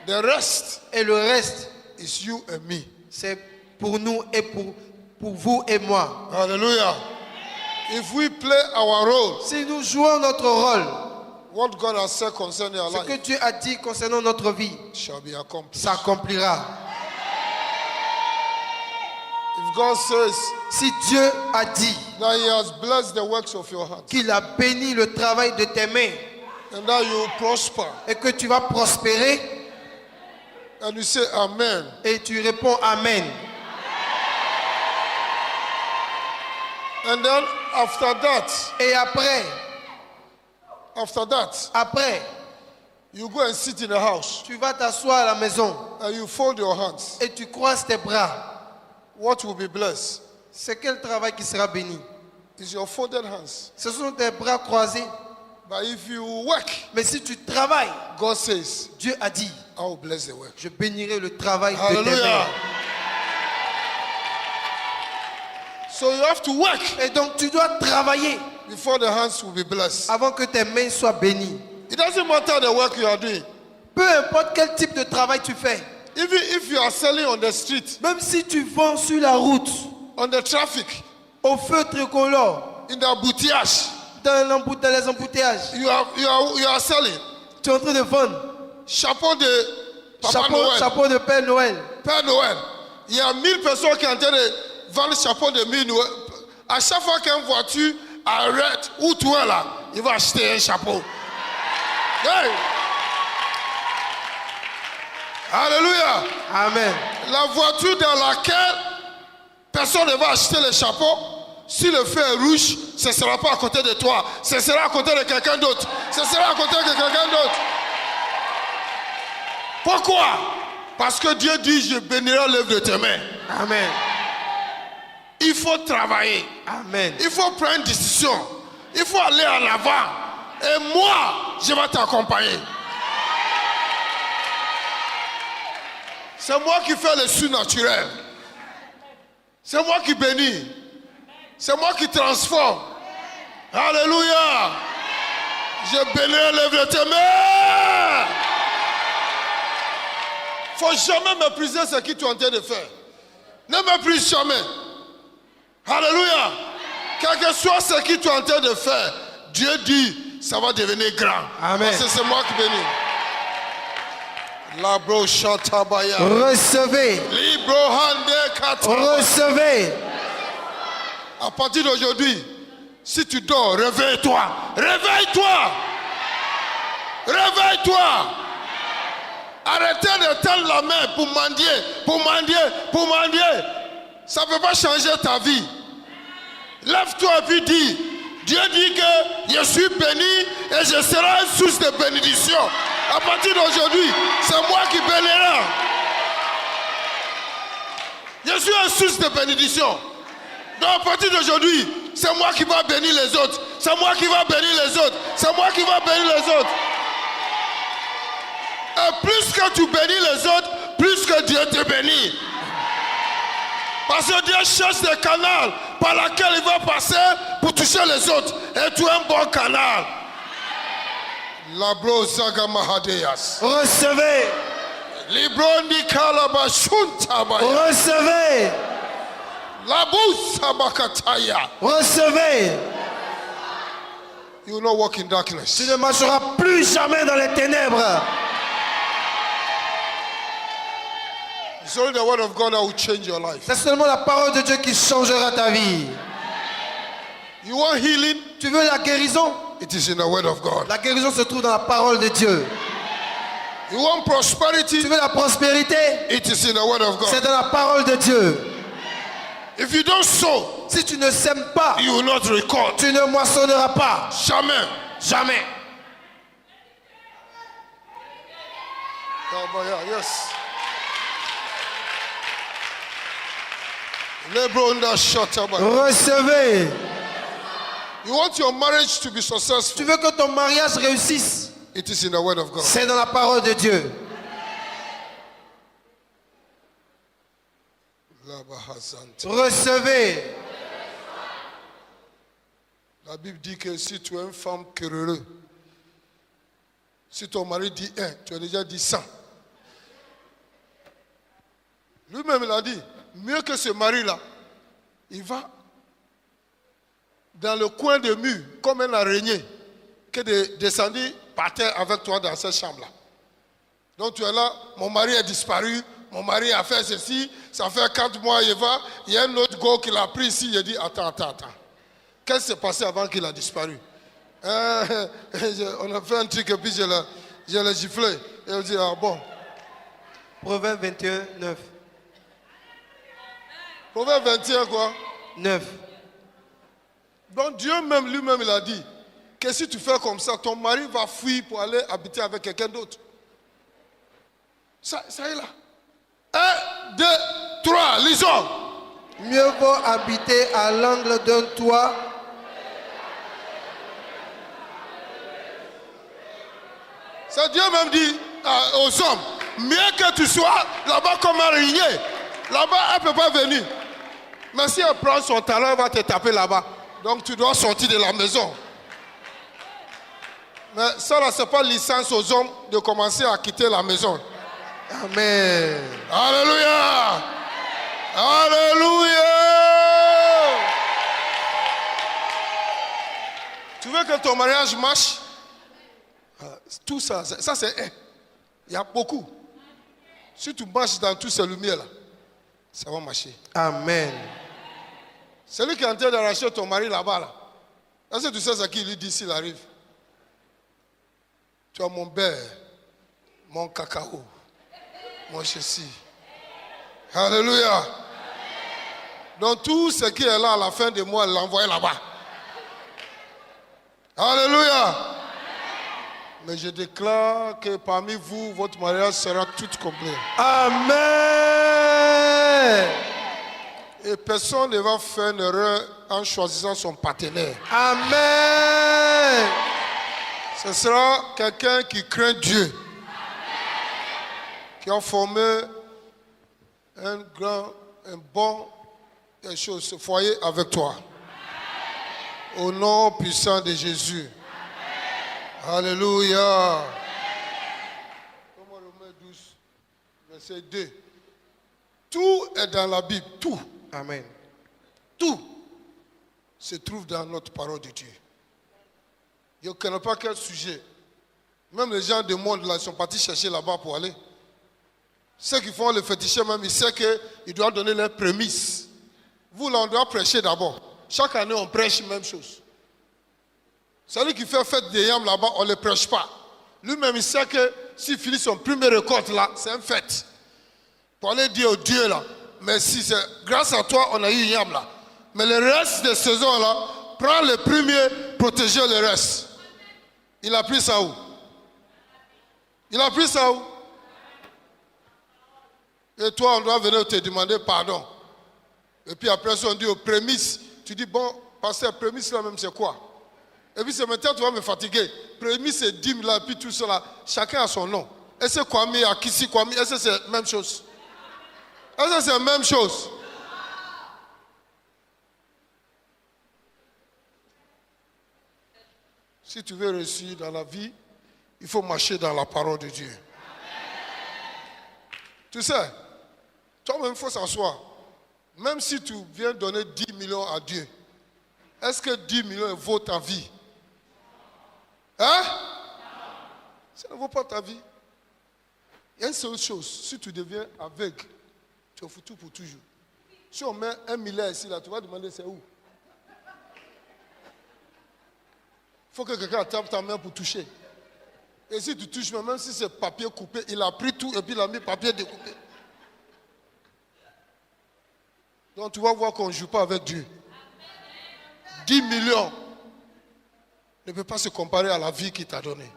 A: The rest
B: Et le reste,
A: is you and me.
B: c'est pour nous et pour vous et moi.
A: Hallelujah. If we play our role,
B: Si nous jouons notre rôle,
A: what God has said concerning our
B: ce que
A: life
B: Dieu a dit concernant notre vie
A: shall be accomplished.
B: s'accomplira.
A: If God says
B: Si Dieu a dit
A: that He has blessed the works of your hands
B: qu'il a béni le travail de tes mains
A: and that you will prosper,
B: et que tu vas prospérer,
A: and you say Amen,
B: et tu réponds Amen.
A: and then after that,
B: Et après,
A: you go and sit in the house
B: tu vas t'asseoir à la maison
A: and you fold your hands.
B: et tu croises tes bras.
A: What will be blessed
B: C'est quel travail qui sera béni?
A: is your folded hands.
B: Ce sont tes bras croisés.
A: But if you work,
B: Mais si tu travailles,
A: God says,
B: Dieu a dit,
A: I will bless the work.
B: je bénirai le travail de tes
A: Hallelujah.
B: mains.
A: So you have to work
B: Et donc tu dois travailler
A: before the hands will be blessed.
B: avant que tes mains soient bénies.
A: It doesn't matter the work you are doing.
B: Peu importe quel type de travail tu fais,
A: Even if you are selling on the street,
B: même si tu vends sur la route,
A: on the traffic,
B: au feu tricolore,
A: in the boutiage,
B: dans les embouteillages,
A: you are selling
B: tu es en train de vendre
A: chapeau de Papa Noël,
B: chapeau de Père Noël.
A: Père Noël. Il y a 1000 personnes qui sont en train de vendre chapeau de 1000 Noël. À chaque fois qu'une voiture arrête, où tu es là, il va acheter un chapeau. Hey! Alléluia.
B: Amen.
A: La voiture dans laquelle personne ne va acheter le chapeau, si le feu est rouge, ce ne sera pas à côté de toi, ce sera à côté de quelqu'un d'autre. Ce sera à côté de quelqu'un d'autre. Pourquoi? Parce que Dieu dit, je bénirai l'œuvre de tes mains.
B: Amen.
A: Il faut travailler.
B: Amen.
A: Il faut prendre une décision. Il faut aller en avant. Et moi, je vais t'accompagner. C'est moi qui fais le surnaturel. C'est moi qui bénis. C'est moi qui transforme. Alléluia. Je bénirai l'œuvre de tes mains. Il ne faut jamais mépriser ce que tu es en train de faire. Ne méprise jamais. Alléluia. Quel que soit ce que tu es en train de faire, Dieu dit, ça va devenir grand.
B: Amen.
A: Parce que c'est moi qui bénis. Labro Shatabaya.
B: Recevez.
A: Libro Hande Kataba.
B: Recevez.
A: À partir d'aujourd'hui, si tu dors, réveille-toi. Réveille-toi. Réveille-toi. Arrêtez de tendre la main pour mendier, pour mendier, pour mendier. Ça ne peut pas changer ta vie. Lève-toi et puis dis, Dieu dit que je suis béni et je serai une source de bénédiction. À partir d'aujourd'hui, c'est moi qui bénirai. Je suis une source de bénédiction. Donc à partir d'aujourd'hui, c'est moi qui va bénir les autres. C'est moi qui va bénir les autres. C'est moi qui va bénir les autres. Et plus que tu bénis les autres, plus que Dieu te bénit. Parce que Dieu cherche des canaux par lesquels il va passer pour toucher les autres. Et tu es un bon canal. Labro Zaga Mahadeyas.
B: Recevez.
A: Libro Nikalaba Shuntabaya.
B: Recevez.
A: Labu Sabakataya.
B: Recevez.
A: You will not walk in darkness.
B: Tu ne marcheras plus jamais dans les ténèbres.
A: It's only the word of God that will change your life.
B: C'est seulement la parole de Dieu qui changera ta vie.
A: You want healing?
B: Tu veux la guérison?
A: It is in the word of God.
B: La guérison se trouve dans la parole de Dieu.
A: You want prosperity?
B: Tu veux la prospérité?
A: It is in the word of
B: C'est
A: God.
B: dans la parole de Dieu.
A: If you don't sow,
B: Si tu ne sèmes pas,
A: you will not record.
B: tu ne moissonneras pas.
A: Jamais.
B: Jamais.
A: Yes. Lebronda Shataba.
B: Recevez.
A: You want your marriage to be
B: Tu
A: successful?
B: veux que ton mariage réussisse?
A: It is in the word of God.
B: C'est dans la parole de Dieu. Recevez.
A: La Bible dit que si tu es une femme querelleuse, si ton mari dit 1, tu as déjà dit 100. Lui-même, il a dit, mieux que ce mari-là, il va dans le coin de mur, comme un araignée, que de descendre par terre avec toi dans cette chambre-là. Donc tu es là, mon mari est disparu, mon mari a fait ceci, ça fait 4 mois, il va, il y a un autre gars qui l'a pris ici, il dit, attends. Qu'est-ce qui s'est passé avant qu'il a disparu? On a fait un truc et puis je l'ai giflé. Et on dit, ah bon.
B: Proverbe 21, 9.
A: Proverbe 21 quoi?
B: 9.
A: Donc Dieu même lui-même il a dit que si tu fais comme ça, ton mari va fuir pour aller habiter avec quelqu'un d'autre. Ça est là. 1, 2, 3, lisons.
B: Mieux vaut habiter à l'angle d'un toit.
A: C'est Dieu même dit aux hommes, mieux que tu sois là-bas comme araignée. Là-bas, elle ne peut pas venir. Mais si elle prend son talent, elle va te taper là-bas. Donc tu dois sortir de la maison. Mais ça, là, ce n'est pas licence aux hommes de commencer à quitter la maison.
B: Amen.
A: Alléluia. Alléluia. Tu veux que ton mariage marche? Tout ça c'est un. Il y a beaucoup. Si tu marches dans toutes ces lumières-là, ça va marcher.
B: Amen.
A: Celui qui est en train d'arracher ton mari là-bas, là. Est-ce que tu sais ce qu'il lui dit s'il arrive? Tu as mon beurre, mon cacao, mon ceci. Alléluia. Donc tout ce qui est là à la fin de mois, il l'envoie là-bas. Alléluia. Mais je déclare que parmi vous, votre mariage sera tout complet.
B: Amen.
A: Et personne ne va faire une erreur en choisissant son partenaire.
B: Amen.
A: Ce sera quelqu'un qui craint Dieu. Qui a formé un bon foyer avec toi. Au nom puissant de Jésus. Alléluia. Romains 12, verset 2. Tout est dans la Bible. Tout.
B: Amen.
A: Tout se trouve dans notre parole de Dieu. Je ne connais pas quel sujet. Même les gens du monde là, ils sont partis chercher là-bas pour aller. Ceux qui font le fétichisme même, ils savent qu'ils doivent donner leurs prémices. Vous, là, on doit prêcher d'abord. Chaque année, on prêche la même chose. Celui qui fait fête des yams là-bas, on ne le prêche pas. Lui-même, il sait que s'il finit son premier récolte là, c'est une fête. Pour aller dire au Dieu là, merci, c'est grâce à toi, on a eu yam là. Mais le reste des saisons là, prends le premier, protégez le reste. Il a pris ça où? Il a pris ça où? Et toi, on doit venir te demander pardon. Et puis après ça, on dit aux prémices. Tu dis, bon, pasteur, prémices là même, c'est quoi? Et puis c'est maintenant, tu vas me fatiguer. Prémices, c'est dîmes là, puis tout cela. Chacun a son nom. Est-ce que Kwame, Akisi, Kwame, est-ce que c'est la même chose? Est-ce que c'est la même chose? Si tu veux réussir dans la vie, il faut marcher dans la parole de Dieu. Tu sais, toi-même, il faut s'asseoir. Même si tu viens donner 10 millions à Dieu, est-ce que 10 millions vaut ta vie? Hein? Ça ne vaut pas ta vie. Il y a une seule chose, si tu deviens aveugle, tu es foutu pour toujours. Si on met 1 milliard ici, là, tu vas demander c'est où? Il faut que quelqu'un tape ta main pour toucher. Et si tu touches, même si c'est papier coupé, il a pris tout et puis il a mis papier découpé. Donc tu vas voir qu'on ne joue pas avec Dieu. 10 millions ne peut pas se comparer à la vie qu'il t'a donnée.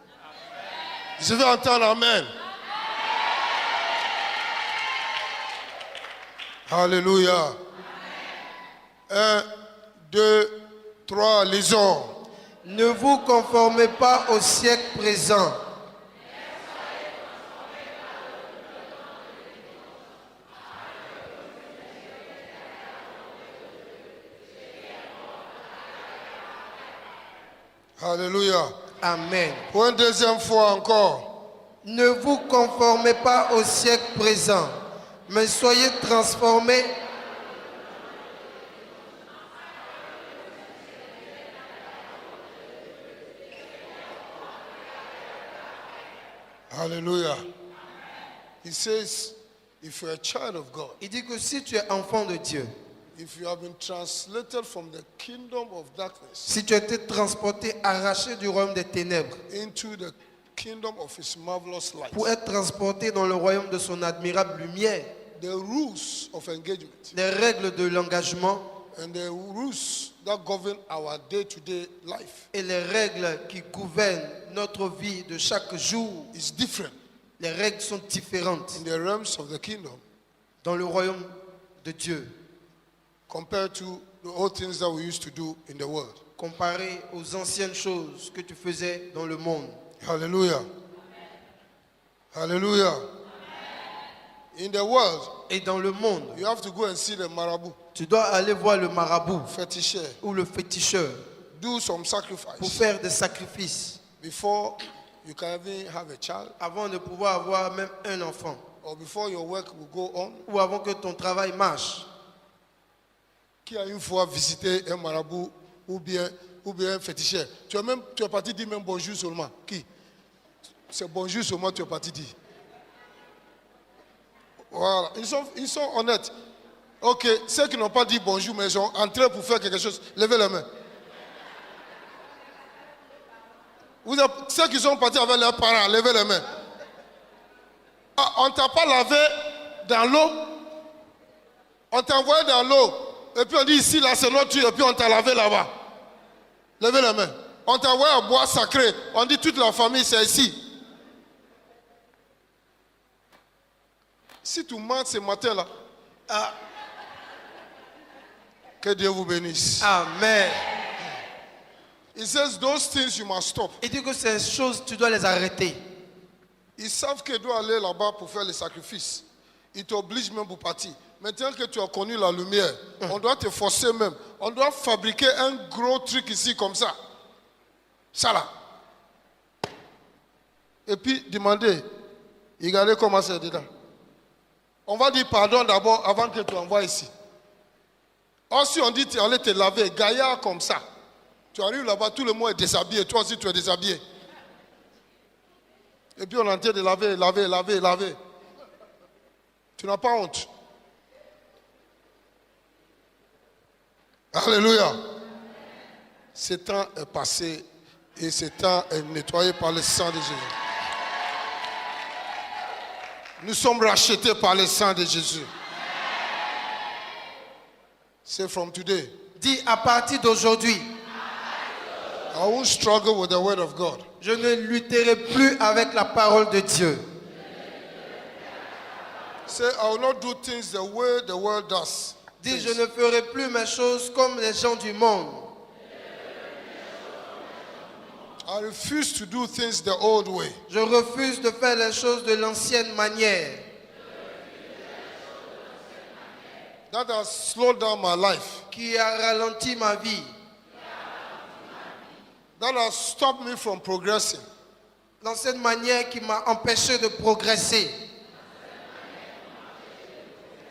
A: Je vais entendre Amen. Alléluia. 1, 2, 3, lisons.
B: Ne vous conformez pas au siècle présent.
A: Alléluia.
B: Amen.
A: Pour une deuxième fois encore.
B: Ne vous conformez pas au siècle présent, mais soyez transformés.
A: Hallelujah. He says, if you're a child of God,
B: Il dit que si tu es enfant de Dieu,
A: if you have been translated from the kingdom of darkness
B: si tu as été transporté, arraché du royaume des ténèbres,
A: into the kingdom of his marvelous light,
B: pour être transporté dans le royaume de son admirable lumière,
A: the rules of engagement
B: les règles de l'engagement
A: and the rules that govern our day-to-day life
B: et les règles qui gouvernent notre vie de chaque jour,
A: is different
B: les règles sont différentes
A: in the realms of the kingdom
B: dans le royaume de Dieu,
A: compared to the old things that we used to do in the world.
B: comparé aux anciennes choses que tu faisais dans le monde.
A: Hallelujah. Hallelujah. In the world,
B: Et dans le monde,
A: you have to go and see the marabout,
B: tu dois aller voir le marabout
A: féticheur,
B: ou le féticheur
A: do some
B: pour
A: sacrifice
B: faire des sacrifices
A: before you can even have a child,
B: avant de pouvoir avoir même un enfant
A: or before your work will go on.
B: ou avant que ton travail marche.
A: Qui a une fois visité un marabout ou bien un féticheur? Tu es parti dire même bonjour seulement. Qui? C'est bonjour seulement, tu es parti dire. Voilà, ils sont honnêtes. Ok, ceux qui n'ont pas dit bonjour, mais ils sont entrés pour faire quelque chose, levez la main. Ceux qui sont partis avec leurs parents, levez les mains. Ah, on ne t'a pas lavé dans l'eau. On t'a envoyé dans l'eau. Et puis on dit ici, là, c'est notre Dieu. Et puis on t'a lavé là-bas. Levez les mains. On t'a envoyé à bois sacré. On dit toute la famille, c'est ici. Si tu mens ce matin-là, que Dieu vous bénisse.
B: Amen.
A: He says those things you must stop.
B: Il dit que ces choses, tu dois les arrêter.
A: Ils savent qu'ils doivent aller là-bas pour faire les sacrifices. Ils t'obligent même pour partir. Maintenant que tu as connu la lumière, on doit te forcer même. On doit fabriquer un gros truc ici comme ça. Ça là. Et puis demander, regardez comment c'est dedans. On va dire pardon d'abord avant que tu envoies ici. Or si on dit tu allais te laver, gaillard comme ça. Tu arrives là-bas, tout le monde est déshabillé. Toi aussi tu es déshabillé. Et puis on est en train de laver. Tu n'as pas honte. Alléluia. Ce temps est passé et ce temps est nettoyé par le sang de Jésus. Nous sommes rachetés par le sang de Jésus. Say from today.
B: Dis à partir d'aujourd'hui,
A: I won't struggle with the word of God.
B: je ne lutterai plus avec la parole de Dieu.
A: Say, I will not do things the way the world does.
B: Dis, je ne ferai plus mes choses comme les gens du monde.
A: I refuse to do things the old way.
B: Je refuse de faire les choses de l'ancienne manière.
A: That has slowed down my life.
B: Qui a ralenti ma vie.
A: That has stopped me from progressing.
B: L'ancienne manière qui m'a empêché de progresser.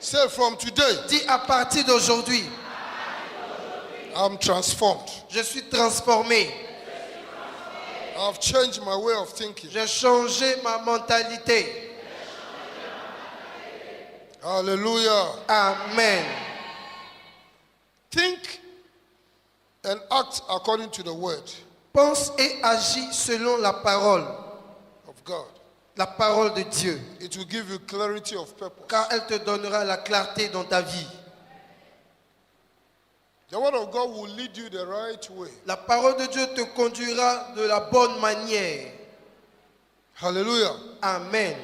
A: Say from today,
B: Dis à partir d'aujourd'hui,
A: I'm transformed.
B: je suis transformé.
A: I've changed my way of thinking.
B: J'ai changé ma mentalité.
A: Hallelujah.
B: Amen.
A: Think and act according to the word
B: Pense et agis selon la parole.
A: of God.
B: La parole de Dieu.
A: It will give you clarity of purpose.
B: Car elle te donnera la clarté dans ta vie.
A: The word of God will lead you the right way.
B: La parole de Dieu te conduira de la bonne manière.
A: Hallelujah.
B: Amen.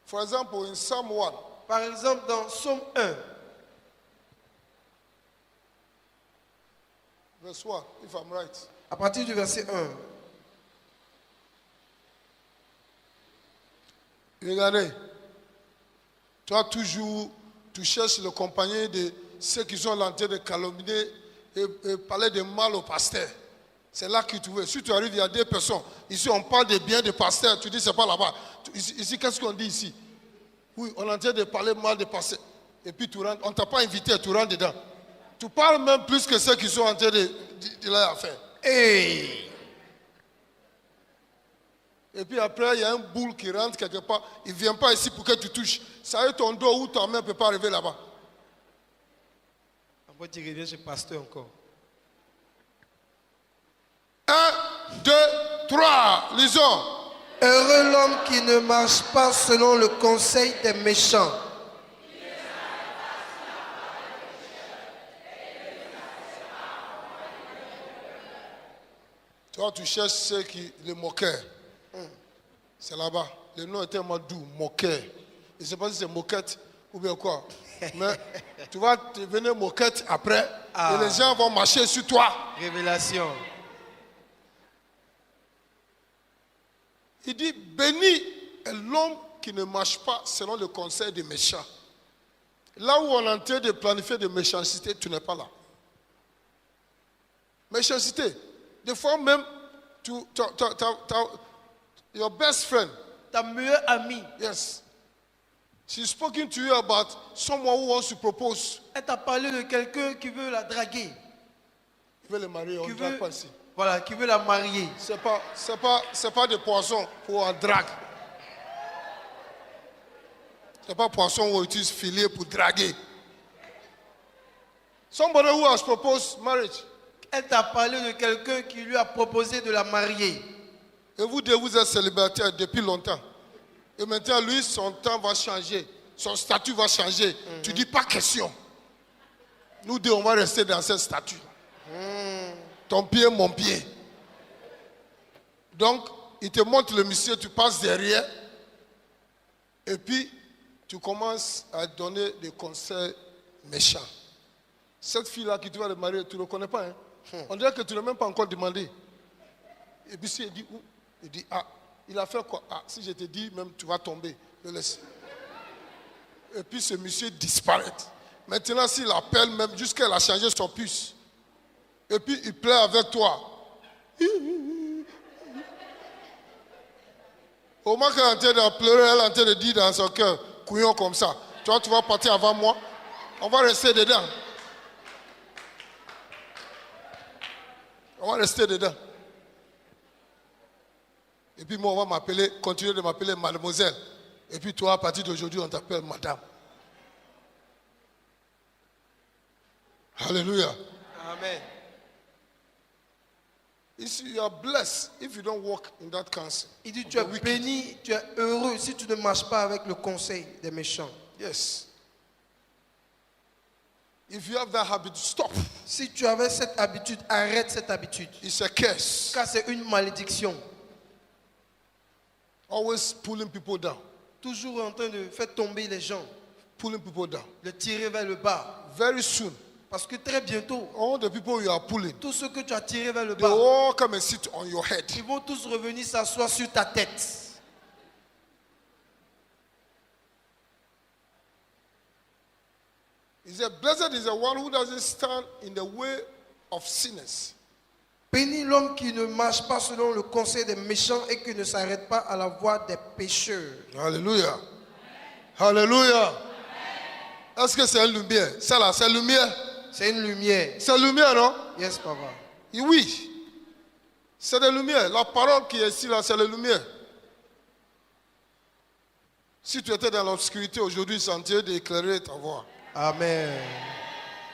A: For example, in Psalm 1,
B: Par exemple, dans Psaume 1,
A: verse 1, if I'm right.
B: à partir du verset 1,
A: Regardez, toi toujours, tu cherches le compagnon de ceux qui sont en train de calomnier et parler de mal au pasteur. C'est là que tu veux. Si tu arrives, il y a des personnes. Ici, on parle de bien des pasteurs. Tu dis, c'est pas là-bas. Ici, qu'est-ce qu'on dit ici? Oui, on est en train de parler mal des pasteurs. Et puis, tu rentres. On ne t'a pas invité, tu rentres dedans. Tu parles même plus que ceux qui sont en train de leur affaire.
B: hey,
A: Et puis après, il y a un boule qui rentre quelque part. Il ne vient pas ici pour que tu touches. Ça y est, ton dos ou ta main ne peut pas arriver là-bas.
B: après tu reviens chez pasteur encore.
A: 1, 2, 3, lisons.
B: Heureux l'homme qui ne marche pas selon le conseil des méchants.
A: Toi, tu cherches ceux qui, les moqueurs. C'est là-bas. Le nom est tellement doux, moqueur. Je ne sais pas si c'est moquette ou bien quoi. Mais tu vas devenir moquette après. Et les gens vont marcher sur toi.
B: Révélation.
A: Il dit, béni est l'homme qui ne marche pas selon le conseil des méchants. Là où on est en train de planifier de méchanceté, tu n'es pas là. Méchanceté. Des fois même, your best friend,
B: Ta meilleure amie,
A: yes, she's speaking to you about someone who wants to propose.
B: elle t'a parlé de quelqu'un qui veut la draguer.
A: Il veut le marier, on
B: Qui
A: ne drague
B: veut,
A: pas ici.
B: voilà, qui veut la marier.
A: C'est pas des poissons pour un drague. C'est pas poisson où on utilise filet pour draguer. Somebody who has proposed marriage.
B: Elle t'a parlé de quelqu'un qui lui a proposé de la marier.
A: Et vous deux, vous êtes célibataire depuis longtemps. Et maintenant, lui, son temps va changer. Son statut va changer. Tu dis pas question. Nous deux, on va rester dans ce statut. Ton pied, mon pied. Donc, il te montre le monsieur, tu passes derrière. Et puis, tu commences à donner des conseils méchants. Cette fille-là qui tu vas le marier, tu ne le connais pas. Hein? On dirait que tu ne l'as même pas encore demandé. Et puis, si il dit où? Il dit, ah, il a fait quoi? Ah, si je te dis, même tu vas tomber. Je laisse. Et puis, ce monsieur disparaît. Maintenant, s'il appelle, même jusqu'à il a changé son puce. Et puis, il pleure avec toi. Au moment qu'elle est en train de pleurer, elle est en train de dire dans son cœur, couillon comme ça. Toi, tu vas partir avant moi. On va rester dedans. On va rester dedans. Et puis moi, on va m'appeler, continuer de m'appeler mademoiselle. Et puis toi, à partir d'aujourd'hui, on t'appelle madame. Alléluia.
B: Amen.
A: You are blessed if you don't walk in that counsel.
B: Il dit, tu es béni, tu es heureux si tu ne marches pas avec le conseil des méchants.
A: Yes. If you have that habit, stop.
B: Si tu avais cette habitude, arrête cette habitude.
A: It's a curse.
B: Car c'est une malédiction.
A: Always pulling people down.
B: Toujours en train de faire tomber les gens.
A: Pulling people down.
B: Les tirer vers le bas.
A: Very soon.
B: Parce que très bientôt,
A: All the people you are pulling,
B: tous ceux que tu as tirés vers le
A: they
B: bas,
A: all come and sit on your head.
B: ils vont tous revenir s'asseoir sur ta tête.
A: He said, blessed is the one who doesn't stand in the way of sinners.
B: Béni l'homme qui ne marche pas selon le conseil des méchants et qui ne s'arrête pas à la voie des pécheurs.
A: Alléluia. Alléluia. Est-ce que c'est une lumière? Ça là, c'est lumière.
B: C'est une lumière.
A: C'est lumière, non?
B: Yes, papa.
A: Et oui. C'est la lumière. La parole qui est ici, là, c'est la lumière. Si tu étais dans l'obscurité aujourd'hui, c'est en train d'éclairer ta voix.
B: Amen.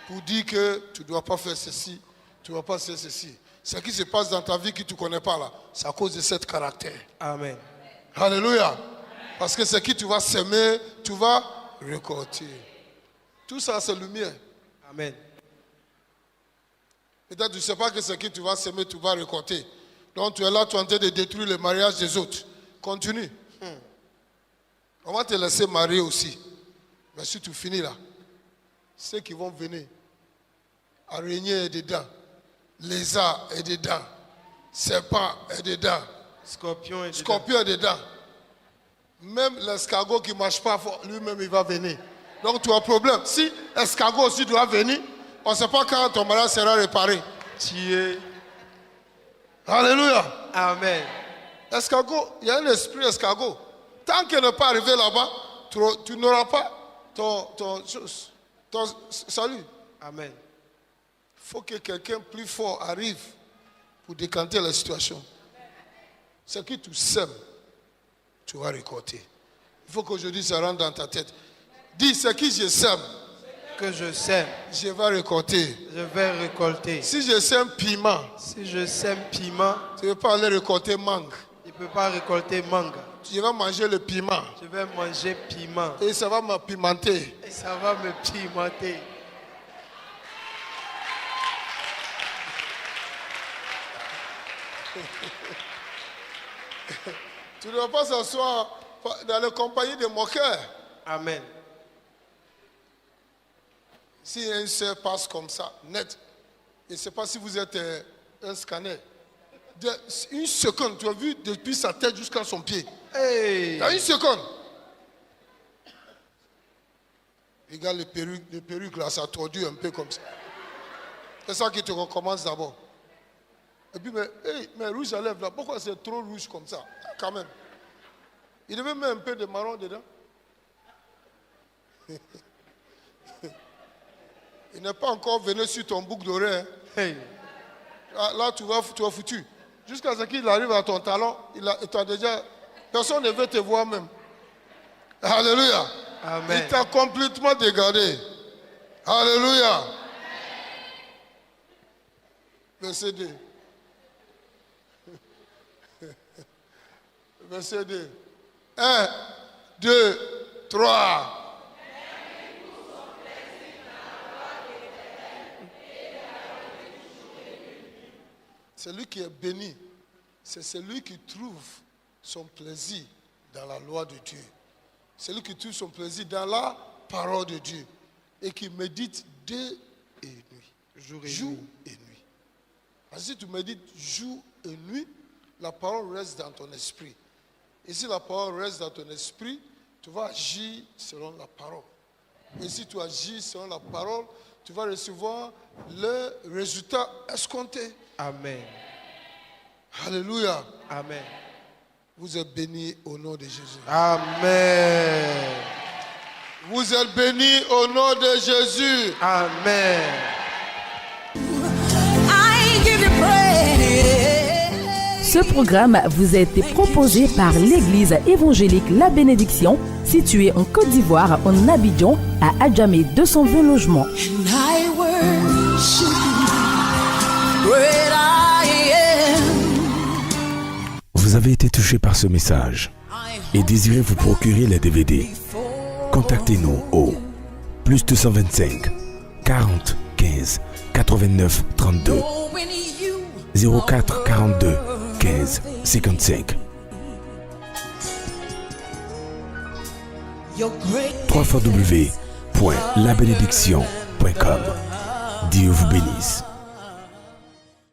A: Pour dire que tu ne dois pas faire ceci, tu ne dois pas faire ceci. Ce qui se passe dans ta vie que tu ne connais pas là, c'est à cause de ce caractère.
B: Amen.
A: Alléluia. Parce que ce que tu vas semer, tu vas récolter. Tout ça, c'est lumière.
B: Amen.
A: Peut-être tu ne sais pas que ce que tu vas semer, tu vas récolter. Donc tu es là, tu es en train de détruire le mariage des autres. Continue. On va te laisser marier aussi. Mais si tu finis là, ceux qui vont venir, araignée est dedans, lézard est dedans, serpent est dedans,
B: Scorpion est
A: scorpion est dedans. Même l'escargot qui ne marche pas, lui-même il va venir. Donc tu as un problème. Si l'escargot aussi doit venir, on ne sait pas quand ton mariage sera réparé.
B: tué.
A: Alléluia.
B: Amen.
A: Escargot, il y a un esprit escargot. Tant qu'il n'est pas arrivé là-bas, tu n'auras pas ton salut.
B: Amen.
A: Il faut que quelqu'un plus fort arrive pour décanter la situation. Ce que tu sèmes, tu vas récolter. Il faut qu'aujourd'hui ça rentre dans ta tête. Dis, ce que je sème,
B: Que je sème,
A: je vais récolter.
B: je vais récolter.
A: Si je sème piment,
B: Si je sème piment,
A: tu ne veux pas aller récolter mangue.
B: je ne peux pas récolter mangue.
A: Tu vas manger le piment
B: Je vais manger piment.
A: et ça va m'apimenter.
B: Et ça va me pimenter.
A: Tu ne dois pas s'asseoir dans la compagnie de moqueurs.
B: Amen.
A: Si un seul passe comme ça, net, je ne sais pas si vous êtes un scanner. Une seconde, tu as vu depuis sa tête jusqu'à son pied.
B: Hey.
A: Dans une seconde. Regarde les perruques là, ça tordu un peu comme ça. C'est ça qui te recommence d'abord. Et puis, mais rouge à lèvres là, pourquoi c'est trop rouge comme ça? Quand même. Il devait mettre un peu de marron dedans. Il n'est pas encore venu sur ton boucle d'oreille.
B: Hey.
A: Là, tu vas foutu. Jusqu'à ce qu'il arrive à ton talon, personne ne veut te voir même. Alléluia.
B: Amen.
A: Il t'a complètement dégradé. Alléluia. Verset 2. Verset 2. 1, 2, 3. Celui qui est béni, c'est celui qui trouve son plaisir dans la loi de Dieu. Celui qui trouve son plaisir dans la parole de Dieu et qui médite jour et nuit. Jour et nuit. Parce que si tu médites jour et nuit, la parole reste dans ton esprit. Et si la parole reste dans ton esprit, tu vas agir selon la parole. Et si tu agis selon la parole, tu vas recevoir le résultat escompté.
B: Amen.
A: Alléluia.
B: Amen.
A: Vous êtes bénis au nom de Jésus.
B: Amen.
A: Vous êtes bénis au nom de Jésus.
B: Amen.
C: I give you praise. Ce programme vous a été proposé par l'Église évangélique La Bénédiction, située en Côte d'Ivoire, en Abidjan, à Adjamé 220 logements.
D: Vous avez été touché par ce message et désirez vous procurer les DVD. Contactez-nous au plus 225 40 15 89 32 04 42 15 55. www.labénédiction.com. Dieu vous bénisse.